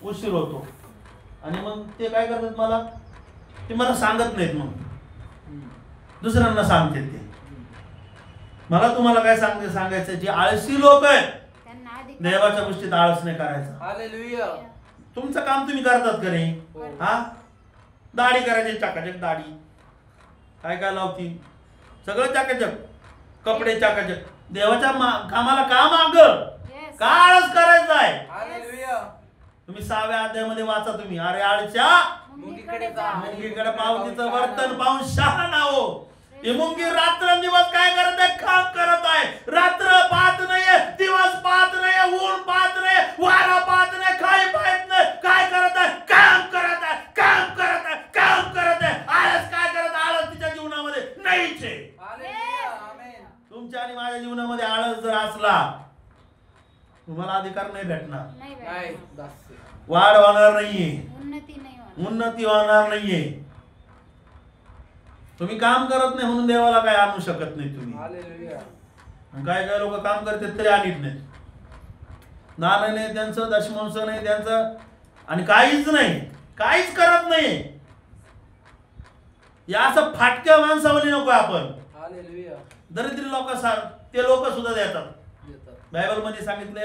उशीर होतो. आणि मग ते काय करतात, ते मला सांगत नाहीत, मग दुसऱ्यांना सांगते ते. मला तुम्हाला काय सांगायचं, जे आळशी लोक आहेत देवाच्या गोष्टीत आळस नाही करायचा. तुमचं काम तुम्ही करतात का नाही? हा, दाढी करायची चाकाचक दाढी, काय काय लावती, सगळं चाकाचक, कपडे चाकाचक. देवाच्या कामाला का माग काळच करायचा आहे. हालेलुया. तुम्ही 6व्या अध्यायामध्ये वाचा तुम्ही. अरे आळच्या मुंगीकडे जा. मुंगीकडे पाहून तिचं वर्तन पाहून शहाणा हो. ही मुंगी रात्रंदिवस काय करत आहे? काम करत आहे. रात्र पाहत नाहीये, दिवस पाहत नाहीये, ऊन पाहत नाही, वारा पाहत नाही, काही पाहत नाही. काय करत आहे? काम करत आहे, काम करत आहे, काम करत आहे. आळस काय करत? आळस तिच्या जीवनामध्ये नाहीच आहे. हालेलुया. आमेन. तुमच्या आणि माझ्या जीवनामध्ये आळस जर असला, तुम्हाला अधिकार नाही भेटणार, नाही नाही भेटणार. दास्य. वाढ होणार नाहीये, उन्नती नाही होणार. उन्नती होणार नाहीये. तुम्ही काम करत नाही म्हणून देवाला काय आणू शकत नाही तुम्ही. हालेलुया. आणि काय काय लोक काम करतात तरी आणत नाहीत. नाणं नाही त्यांचं, दशमांश नाही त्यांचं, आणि काहीच नाही, काहीच करत नाही. या असं फाटक्या माणसावली नको आपण. हालेलुया. दरिद्री लोक ते लोक सुद्धा देतात. देतात. बायबल मध्ये सांगितलं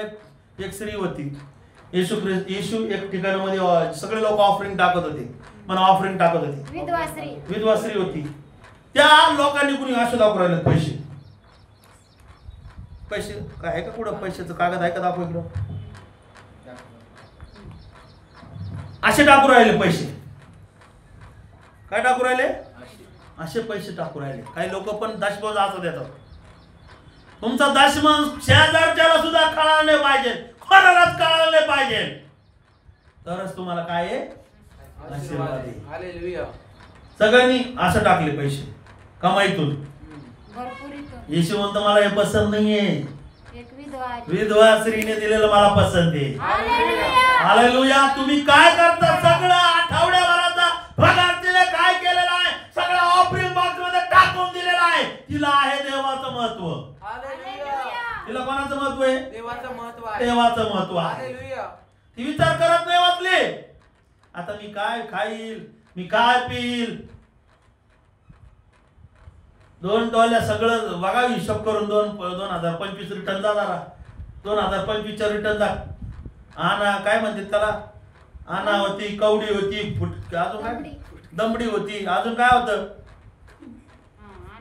एक स्त्री होती. येशू एक ठिकाणामध्ये सगळे लोक ऑफरिंग टाकत होते, पण ऑफरिंग टाकत होते. विधवा स्त्री. विधवा स्त्री होती. त्या लोकांनी कुणी असे दाखवू राहिले पैसे, पैसे काय आहे का? कुठं पैशाचं कागद आहे का? दाखव इकडं. असे टाकू राहिले पैसे. काय टाकू राहिले? असे पैसे टाकू राहिले. काही लोक पण दशमांश असं देतात. तुमचा दशमांश शेजारच्याला सुद्धा कळायला नाही पाहिजे, कोणालाच कळायला नाही पाहिजे, तरच तुम्हाला काय आहे? आशीर्वाद आहे. हालेलुया. सगळ्यांनी असं टाकले पैसे कमाईतून. भरपुरीतून. येशू म्हणतो मला हे पसंत नाहीये. एक विधवा आली. विधवा स्त्रीने दिलेलं मला पसंत आहे. हालेलुया. हालेलुया. तुम्ही काय करता? सगळं आठवड्याभराचा पगार तिला काय केलेला आहे? सगळं ऑफरिंग बॉक्स मध्ये टाकून दिलेला आहे. तिला आहे देवाचं महत्व. हालेलुया. तिला कोणाचं महत्व आहे? देवाचं महत्व आहे. देवाचं महत्व आहे. हालेलुया. ती विचार करत नाही वाचले, आता मी काय खाईल, मी काय पिईल. 2 टोल्या सगळं बघा हिशोब करून 2025 रिटर्न जा जरा. 2025 च्या रिटर्न जा. आणा काय म्हणतात त्याला? आणा होती, कवडी होती, अजून काय? दमडी होती. अजून काय होतं?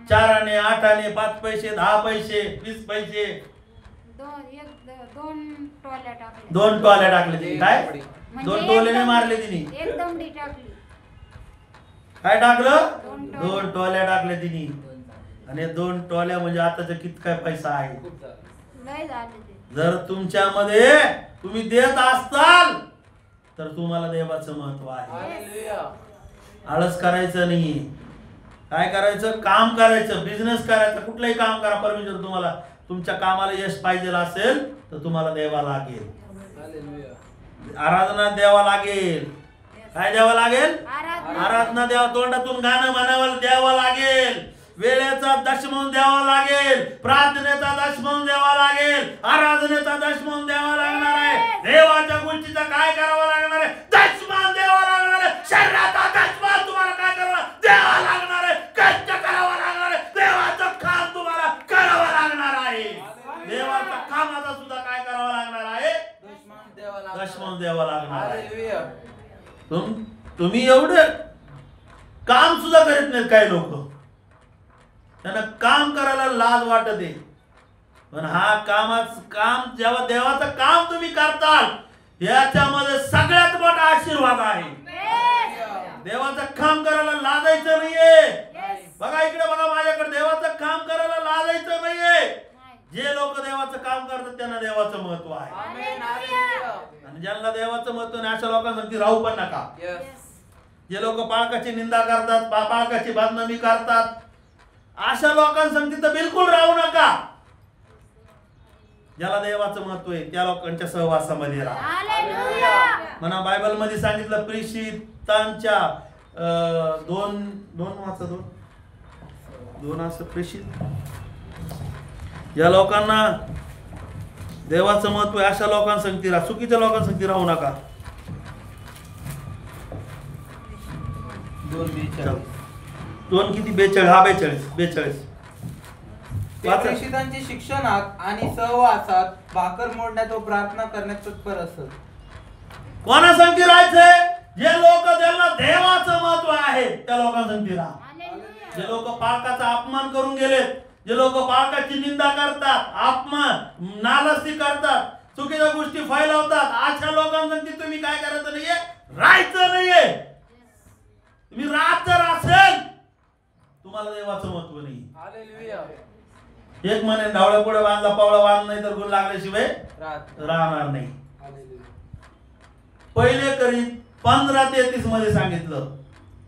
4 आणे, 8 आणे, 5 पैसे, 10 पैसे, 20 पैसे. दोन टोल्या टाकल्या. 2 टोल्या टाकले तिने. काय? म्हणजे 2 टोल्याने मारले तिने. एक दमडी टाकली. काय टाकलं? 2 टोल्या टाकल्या तिने. आणि 2 टोल्या म्हणजे आताचा किती काय पैसा आहे. खूप झालं. लय झाले ते. जर तुमच्यामध्ये तुम्ही देत असताल तर तुम्हाला देवाचं महत्व आहे. हालेलुया. आळस करायचं नाही. काय करायचं? काम करायचं, बिझनेस करायचं, कुठलंही काम करा. परमेश्वर तुम्हाला तुमच्या कामाला यश पाहिजे असेल तर तुम्हाला द्यावा लागेल. हालेलुया. आराधना द्यावा लागेल. काय द्यावं लागेल? आराधना. आराधना द्यावा. तोंडातून गाणं म्हणावं द्यावं लागेल. वेळेचा दशमन द्यावा लागेल. प्रार्थनेचा दशमन द्यावा लागेल. आराधनेचा दशमन द्यावा लागणार आहे. देवाच्या गोष्टीचा काय करावं लागणार आहे? दशमन द्यावा लागणार आहे. शरीराचा दशमन तुम्हाला काय करावं? द्यावा लागणार आहे. कष्ट करावं लागणार आहे. देवाचं काम तुम्हाला करावं लागणार आहे. देवाच्या कामाचा सुद्धा काय करावं लागणार आहे? दशमन द्यावा लागणार आहे. हालेलुया. तुम्ही एवढं काम सुद्धा करीत नाहीत काही लोक. त्यांना काम करायला लाज वाटत आहे. पण हा काम जेव्हा देवाचं काम तुम्ही करताल याच्यामध्ये सगळ्यात मोठा आशीर्वाद आहे. देवाचं काम करायला लाजायचं नाहीये. बघा इकडे बघा माझ्याकडे. देवाचं काम करायला लाजायचं नाहीये. जे लोक देवाचं काम करतात त्यांना देवाचं महत्व आहे. आमेन. हालेलुया. आणि ज्यांना देवाचं महत्व नाही अशा लोकांसाठी राहू पण नका. यस. जे लोक पाळकाची निंदा करतात, पाळकाची बदनामी करतात, अशा लोकांसंगती तर बिलकुल राहू नका. ज्याला देवाचं महत्व आहे त्या लोकांच्या सहवासामध्ये राहा. हालेलुया. म्हणा बायबल मध्ये सांगितलं प्रेषितांच्या 2 असं प्रेषित. या लोकांना देवाचं महत्व आहे अशा लोकांसंगती राहा. चुकीच्या लोकांसंगती राहू नका. 2 किती? 42. हा 42. ते प्रेषितांच्या शिक्षणात आणि सहवासात भाकर मोडण्यात व प्रार्थना करण्यात तत्पर असत. कोणासंगती राहायचंय? जे लोक ज्यांना देवाचं महत्व त्या लोकांसंगती राहा. हालेलुया. जे लोक पालकाचा अपमान करून गेलेत, जे लोक पालकाची निंदा करतात, अपमान नालस्ती करतात, चुकीच्या गोष्टी फैलावतात, अशा लोकांसंगती तुम्ही काय करायचं नाहीये, राहायचं नाहीये. तुम्ही राहत जर असेल तुम्हाला देवाचं महत्व नाही. हालेलुया. एक म्हणे ढवळ्या पुढे बांधला पावळा बांध नाही तर गुण लागल्याशिवाय रात. राहणार नाही. पहिले करीत 15:33 मध्ये सांगितलं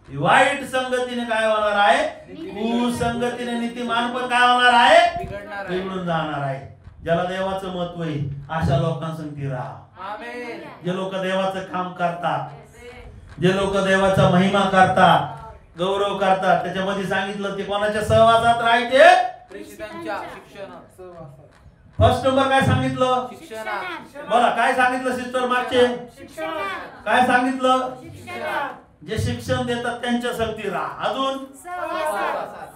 वाईट संगतीने काय होणार आहे, कुसंगतीने नीतिमान पण काय होणार आहे, बिघडणार आहे. बिघडून जाणार आहे. ज्याला देवाचं महत्व आहे अशा लोकांसंगती राहा. आमेन. जे लोक देवाचं काम करतात, जे लोक देवाचा महिमा करतात, गौरव करतात, त्याच्यामध्ये सांगितलं ते कोणाच्या सहवासात राहायचे. प्रेषितांच्या शिक्षणात. फर्स्ट नंबर काय सांगितलं, शिक्षणात. बोला काय सांगितलं सिस्टर मागचे, शिक्षणात. काय सांगितलं, शिक्षणात. जे शिक्षण देतात त्यांच्या संगती राहा. अजून सहवासात.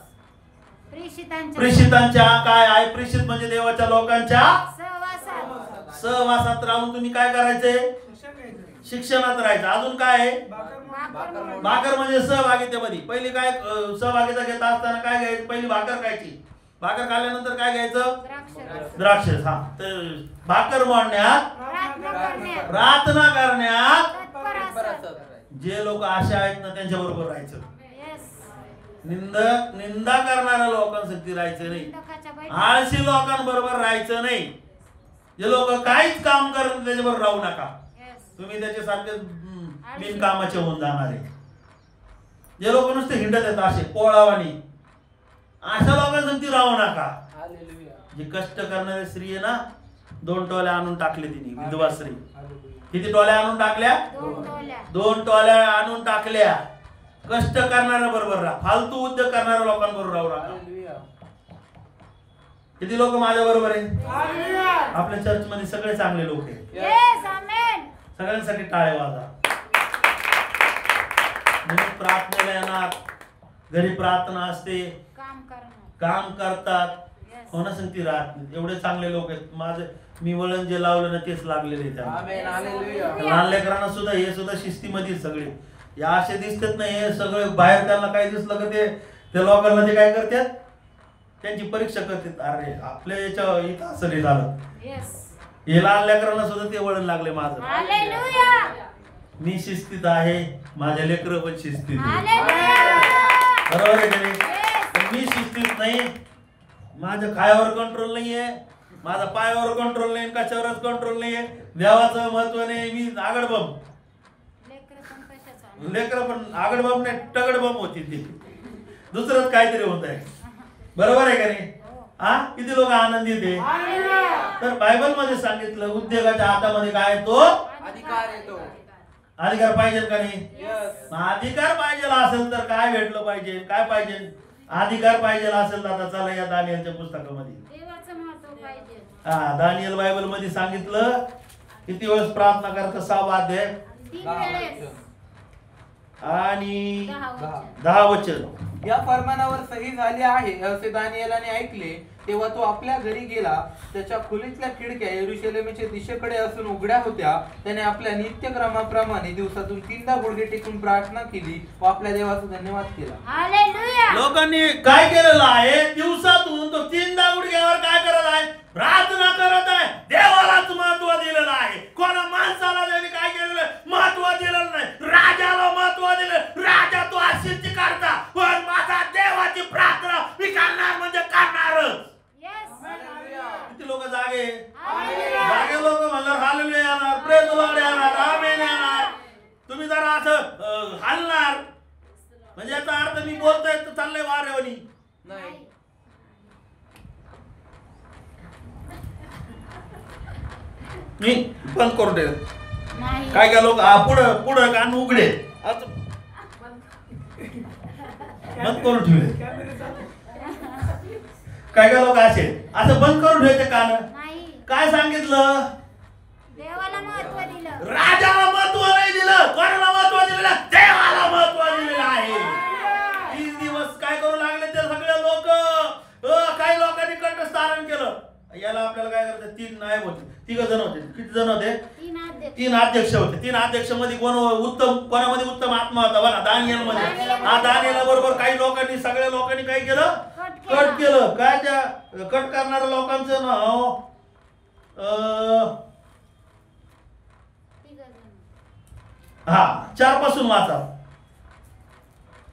प्रेषितांच्या प्रेषितांच्या काय आहे, प्रेषित म्हणजे देवाच्या लोकांच्या सहवासात. सहवासात राहून तुम्ही काय करायचे, शिक्षणात राहायचं. अजून काय आहे, भाकर म्हणजे सहभागितेमध्ये. पहिली काय सहभागिता घेत असताना काय घ्यायचं, पहिली भाकर खायची, भाकर खाल्ल्यानंतर काय घ्यायचं, द्राक्ष. द्राक्ष. हा तर भाकर मोडण्यात, प्रार्थना करण्यात. प्रार्थना करण्यात तत्पर असत. जे लोक असे आहेत ना त्यांच्या बरोबर राहायचं. Yes. निंदा करणाऱ्या लोकांसाठी राहायचं नाही. निंदकाच्या बैठकीत. आळशी लोकांबरोबर राहायचं नाही. जे लोक काहीच काम करत त्याच्याबरोबर राहू नका. Yes. तुम्ही त्याच्यासारखे बिनकामाचे होऊन जाणार आहे. जे लोक नुसते हिंडत येतात असे पोळावानी, अशा लोकांसाठी राहू नका. हालेलुया. जे कष्ट करणारे स्त्री आहे ना, 2 टोल्या आणून टाकले तिने, विधवा स्त्री. किती टोल्या आणून टाकल्या, 2 टोल्या. 2 टोल्या आणून टाकल्या. कष्ट करणाऱ्या बरोबर राहा, फालतू उद्योग करणाऱ्या लोकांबरोबर राहू नका. हालेलुया. किती लोक माझ्या बरोबर आहे, आपल्या चर्च मध्ये सगळे चांगले लोक आहेत. Yes, amen. सगळ्यांसाठी टाळे वाजा. म्हणून प्रार्थनेला येणार, घरी प्रार्थना असते, काम करणार. काम करतात, Yes. कोणासाठी राहत नाही. एवढे चांगले लोक आहेत. माझे मी वळण जे लावलं ना तेच लागलेले आहेत त्यांना. आमेन. हालेलुया. लहान लेकरांना सुद्धा हे सुद्धा शिस्तीमध्ये सगळे या असे दिसतात नाही. हे सगळे बाहेर त्यांना काय दिसलं का ते लोकांना ते काय करतात, त्यांची परीक्षा करतात. अरे आपल्या याच्या इथं असं नाही झालं. Yes. हे लहान लेकरांना सुद्धा ते वळण लागले माझं. Hallelujah. मी शिस्तीत आहे, माझ्या लेकरं पण शिस्तीत आहे. Hallelujah. बरोबर आहे का नाही? Yes. पण मी शिस्तीत नाही, माझ्या खायावर कंट्रोल नाहीये, माझा पायावर कंट्रोल नाही, कशावरच कंट्रोल नाहीये. देवाचं महत्व नाही, मी आगडबम. लेकरं पण कशाचं? लेकरं पण आगडबम नाही, टगडबम होती ती. दुसरंच काहीतरी होत आहे. बरोबर आहे का नाही? हा किती लोक आनंदित आहे. तर बायबल मध्ये सांगितलं उद्योगाच्या हातामध्ये काय तो अधिकार येतो. अधिकार पाहिजे का नाही? यस. अधिकार पाहिजे असेल तर काय भेटलं पाहिजे, काय पाहिजे, अधिकार पाहिजे असेल तर आता चला या दानियलच्या पुस्तकामध्ये. देवाचं महत्व पाहिजे. हा दानियल बायबल मध्ये सांगितलं किती वेळेस प्रार्थना करता, 6 अध्याय 3 वेळेस. आणि 10 वचन. 10 वचन. या फरमानावर सही झाली आहे असे दानिएलाने ऐकले. तेव्हा तो आपल्या घरी गेला. त्याच्या खोलीतल्या खिडक्या यरुशलेमेच्या दिशेकडे असून उघड्या होत्या. त्याने आपल्या नित्यक्रमाप्रमाणे दिवसातून 3दा गुडघे टेकून प्रार्थना केली व आपल्या देवाचा धन्यवाद केला. Hallelujah. लोकांनी काय केलेलं आहे, दिवसातून तो 3दा गुडघ्यावर काय करत आहे, प्रार्थना करत आहे. देवालाच महत्व दिलेलं आहे. कोणा माणसाला त्यांनी काय केलेलं महत्व दिलेलं नाही. राजाला महत्व दिलं. राजा तो अशीच करता, पण माझा देवाची प्रार्थना मी करणार म्हणजे करणारच. Yes. किती लोक जागे, Hallelujah. जागे लोक म्हणणार हालेलुया येणार, प्रेज द लॉर्ड येणार, आमेन येणार. तुम्ही जर असं हलणार म्हणजे याचा अर्थ मी बोलतोय तर चाललंय वारेवणी. नाही. मी बंद करून ठेव. नाही. काय काय लोक पुढं पुढं कान उघडे असं बंद करून ठेवले. काय काय लोक असे असं बंद करून ठेवायचे कान. नाही. काय सांगितलं, देवाला महत्व दिलं. राजाला महत्व नाही दिलं. कोणाला महत्व दिलेलं, देवाला महत्व दिलेलं आहे. 30 दिवस काय करू लागले ते सगळे लोक. काही लोकांनी कंठस्थान केलं. याला आपल्याला काय करायचं, 3 नायब होते, 3 जण होते. किती जण होते, 3 अध्याय. 3 तीन अध्यक्ष होते. तीन अध्यक्ष मध्ये कोणामध्ये उत्तम आत्मा होता बघा, दानियल मध्ये. हा दानियल बरोबर काही लोकांनी, सगळ्या लोकांनी काय केलं, कट केलं. काय त्या कट करणाऱ्या लोकांचं नाव हा 4 पासून वाचा.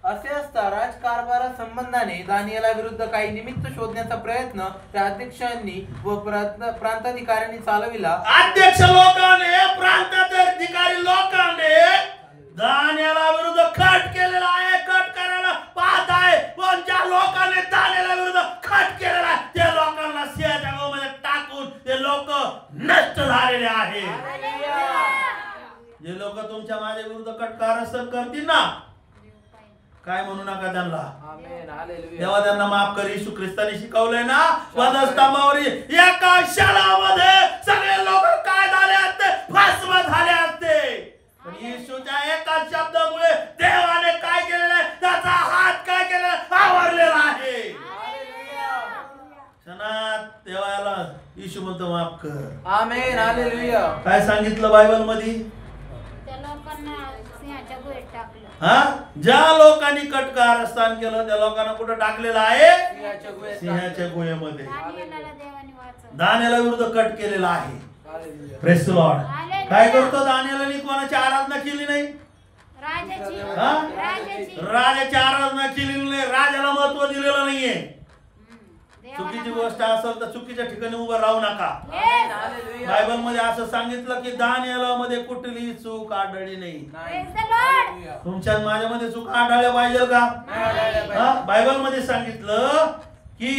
असे असता राजकारभारा संबंधाने दानियेला विरुद्ध काही निमित्त शोधण्याचा प्रयत्न त्या अध्यक्षांनी व प्रांताधिकाऱ्यांनी चालविला. अध्यक्ष लोकांनी, प्रांताधिकारी लोकांनी दानियेला विरुद्ध कट केलेला आहे, कट करायला पाहत आहे. पण ज्या लोकांनी दानियेला विरुद्ध कट केलेला आहे त्या लोकांना सिंहाच्या गव्हामध्ये टाकून ते लोक नष्ट झालेले आहेत. जे लोक तुमच्या माझ्या विरुद्ध कट कारस्थान करतील ना, काय म्हणू नका त्यांना. आमेन. हालेलुया. तेव्हा त्यांना माफ कर. येशू ख्रिस्ताने शिकवलंय ना, वधस्तंभावर एका क्षणामध्ये सगळे लोक काय झाले असते, भस्म झाले असते. पण येशूच्या एका शब्दामुळे देवाने काय केलेलं आहे, त्याचा हात काय केलेला आवरलेला आहे. क्षणात देवाला येशू म्हणतो माफ कर. आमेन. हालेलुया. काय सांगितलं बायबल मध्ये, त्या लोकांना सिंहाच्या गुहेत टाकलं. हा ज्या लोकांनी कटकारस्थान केलं त्या लोकांना कुठं टाकलेलं आहे, सिंहाच्या गुहेत सिंहाच्या गुहेमध्ये. दानियेलाला देवाने वाचवलं. दानियेला विरुद्ध कट केलेला आहे. Hallelujah. Press the Lord. Hallelujah. काय करतो दानियेलाने, कोणाची आराधना केली नाही, राजाची हा? राजाची राजाची आराधना केलेली नाही, राजाला महत्व दिलेलं नाहीये. देवाला चुकीची गोष्ट असेल तर चुकीच्या ठिकाणी उभं राहू नका. Yes. हालेलुया. बायबल मध्ये असं सांगितलं की दानियेला मध्ये कुठली चूक आढळली नाही. नाही. Praise the Lord. हालेलुया. तुमच्या माझ्यामध्ये चूक आढळल्या पाहिजे का, नाही आढळल्या पाहिजे. हा? बायबल मध्ये सांगितलं की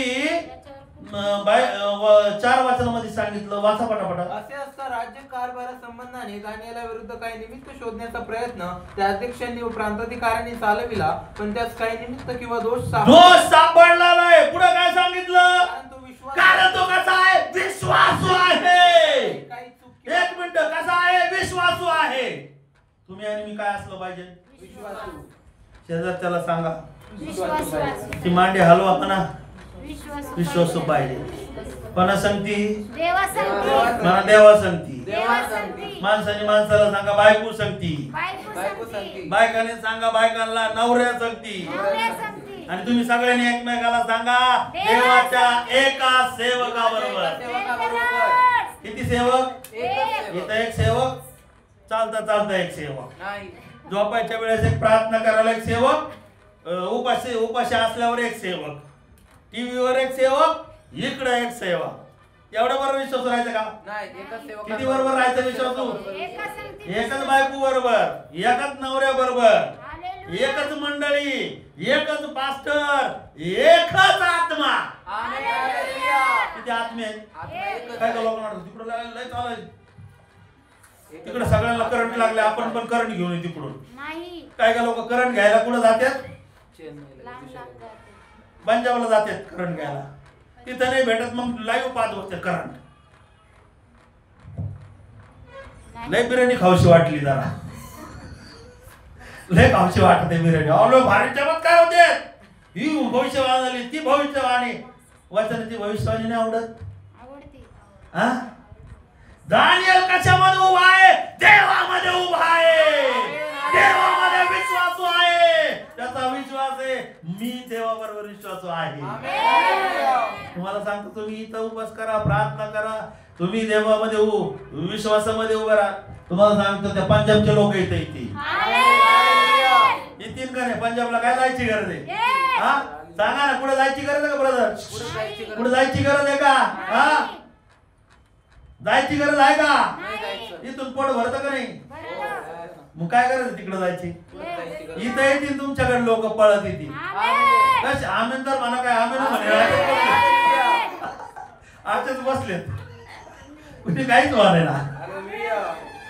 त्याच्यावर 4 वाचनामध्ये सांगितलं, वाचा पटापटा. असे असता राज्य कारभारा संबंधाने दानियेला विरुद्ध काही निमित्त शोधण्याचा प्रयत्न त्या अध्यक्षांनी व प्रांताधिकाऱ्यांनी चालविला. पण त्यास काही निमित्त किंवा दोष दोष सापडला नाही. पुढे काय सांगितलं, कारण तो विश्वास कारण तो कसा आहे, विश्वासू आहे. काही चूक केली. एक मिनिट, कसा आहे, विश्वासू आहे. तुम्ही आणि मी काय असलं पाहिजे, विश्वासू. शेजारच्याला सांगा विश्वासू ती मांडी हलवा म्हणा, विश्वासू पाहिजे. पाहिजे. पण सांगती देवा सांगती. म्हणा, देवा सांगती. देवा सांगती. माणसाने माणसाला सांगा बायको सांगती, बायको बायको सांगती. सांगती. बायकाने सांगा बायकांना नवऱ्या सांगती. नवऱ्या सांगती. आणि तुम्ही सगळ्यांनी एकमेकाला सांगा देवाच्या एका सेवकाबरोबर. Praise the Lord. किती सेवक, एकच सेवक. इथं एक सेवक, चालता चालता एक सेवक, नाही. झोपायच्या वेळेस एक प्रार्थना करायला एक सेवक, उपाशी असल्यावर एक सेवक, टीव्हीवर एक सेवक, इकडे एक सेवक. एवढ्या बरोबर विश्वास राहायचं का, नाही. एकच सेवक. किती बरोबर राहायचं विश्वासू, एका सांगती. एकच बायको बरोबर, एकच नवऱ्या बरोबर, हालेलुया. एकच मंडळी, एकच पास्टर, एकच आत्मा. आमेन. हालेलुया. किती आत्मे आहेत, आत्मा एकच काय आहे. लोकांना तिकडं लय चालायचं, एकच तिकडे सगळ्यांना करंट लागले, आपण पण करंट घेऊन येऊ तिकडून. नाही. काय लोक करंट घ्यायला कुठं जातात, चेन्नईला. लांब लांब जाते. पंजाबला जातात करंट घ्यायला. तिथं नाही भेटत मग लाईव्ह पाहत होते करंट. लय बिर्याणी खाऊशी वाटली जरा, लय खाऊशी वाटते बिर्याणी. अहो भारी चमत्कार होते. ही भविष्यवाणी झाली, ती भविष्यवाणी. वचनाची भविष्यवाणी नाही आवडत, आवडती. हा? दानियल कशामध्ये उभा आहे, देवामध्ये उभा आहे. देवामध्ये विश्वासू आहे. त्याचा विश्वास आहे, मी देवाबरोबर विश्वासू आहे. आमेन. तुम्हाला सांगतो, तुम्ही इथं उपास करा, प्रार्थना करा, तुम्ही देवामध्ये विश्वासामध्ये उभं राहा. तुम्हाला सांगतो त्या पंजाबचे लोक इथे येतील. येतील का नाही, पंजाबला काय जायची गरज आहे, Yes. हा? सांगा ना, कुठे जायची गरज आहे का ब्रदर, पुढे जायची गरज कुठे जायची गरज आहे का, हा? जायची गरज आहे का, नाही जायचं. इथून पोट भरतं का नाही, बरोबर. मग काय गरज तिकडे जायची. पुढे जायची गरज. इथं येतील तुमच्याकडे लोक पळत येतील. आमेन. कश आमेन तर म्हणा, काय आमेन म्हणे, आजच बसलेत, कुठे काहीच वाले ना. हालेलुया.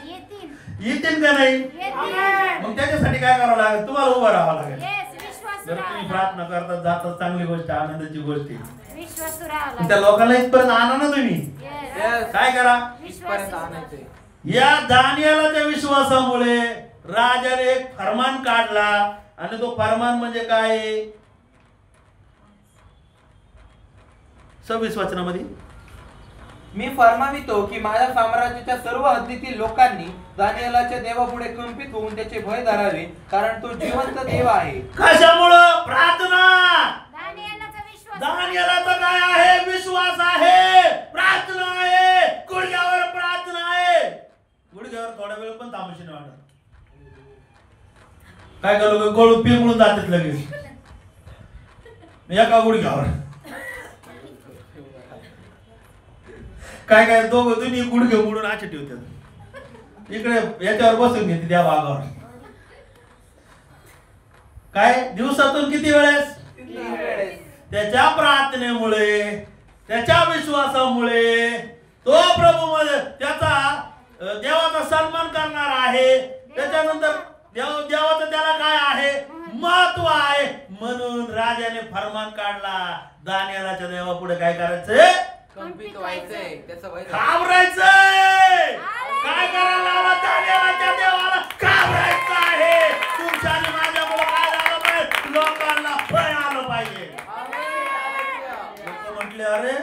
येतील. येतील का नाही, येतील. मग त्याच्यासाठी काय करावं लागेल, तुम्हाला उभं राहावं लागेल. Yes, विश्वासू जर तुम्ही राहा. प्रार्थना करतात जातात, चांगली गोष्ट, आनंदाची गोष्ट आहे. विश्वासू राहा. पण त्या लोकांना इथपर्यंत आणा ना तुम्ही. Yes. Yes. काय करा, इथपर्यंत आणायचंय. या दानियालाच्या विश्वासामुळे राजाने एक फरमान काढला. आणि तो फरमान म्हणजे काय, 26 वचनामध्ये मी फरमावितो की माझ्या साम्राज्याच्या सर्व हद्दीतील लोकांनी दानिएलाच्या देवापुढे कंपित होऊन त्याचे भय धरावे, कारण तो जिवंत देव आहे. कशामुळं? प्रार्थना. दानिएलाचा विश्वास. दानिएलाचा काय आहे? विश्वास आहे, प्रार्थना आहे, गुडघ्यावर प्रार्थना आहे. गुडघ्यावर थोडा वेळ पण थांबूशी नाही वाटत. काय करू? गळून पिंगळून जातात लगेच एका गुडघ्यावर. काय काय दोघं दोन्ही गुडघे मोडून आचे ठेवतात, इकडे याच्यावर बसून घेते त्या भागावर. काय दिवसातून किती वेळेस? त्याच्या प्रार्थनेमुळे, त्याच्या विश्वासामुळे तो प्रभू मध्ये त्याचा देवाचा सन्मान करणार आहे. त्याच्यानंतर देवाचं त्याला काय आहे? महत्व आहे. म्हणून राजाने फरमान काढला, दानिएलाच्या देवापुढे काय करायचंय? कंपित व्हायचंय, त्याचं भय घाबरायचंय. काय करायला लावला? दानिएलाच्या देवाला घाबरायचं आहे. तुमच्या आणि माझ्यामुळे काय झालं पाहिजे? लोकांना भय आलं पाहिजे. लोक म्हटले, अरे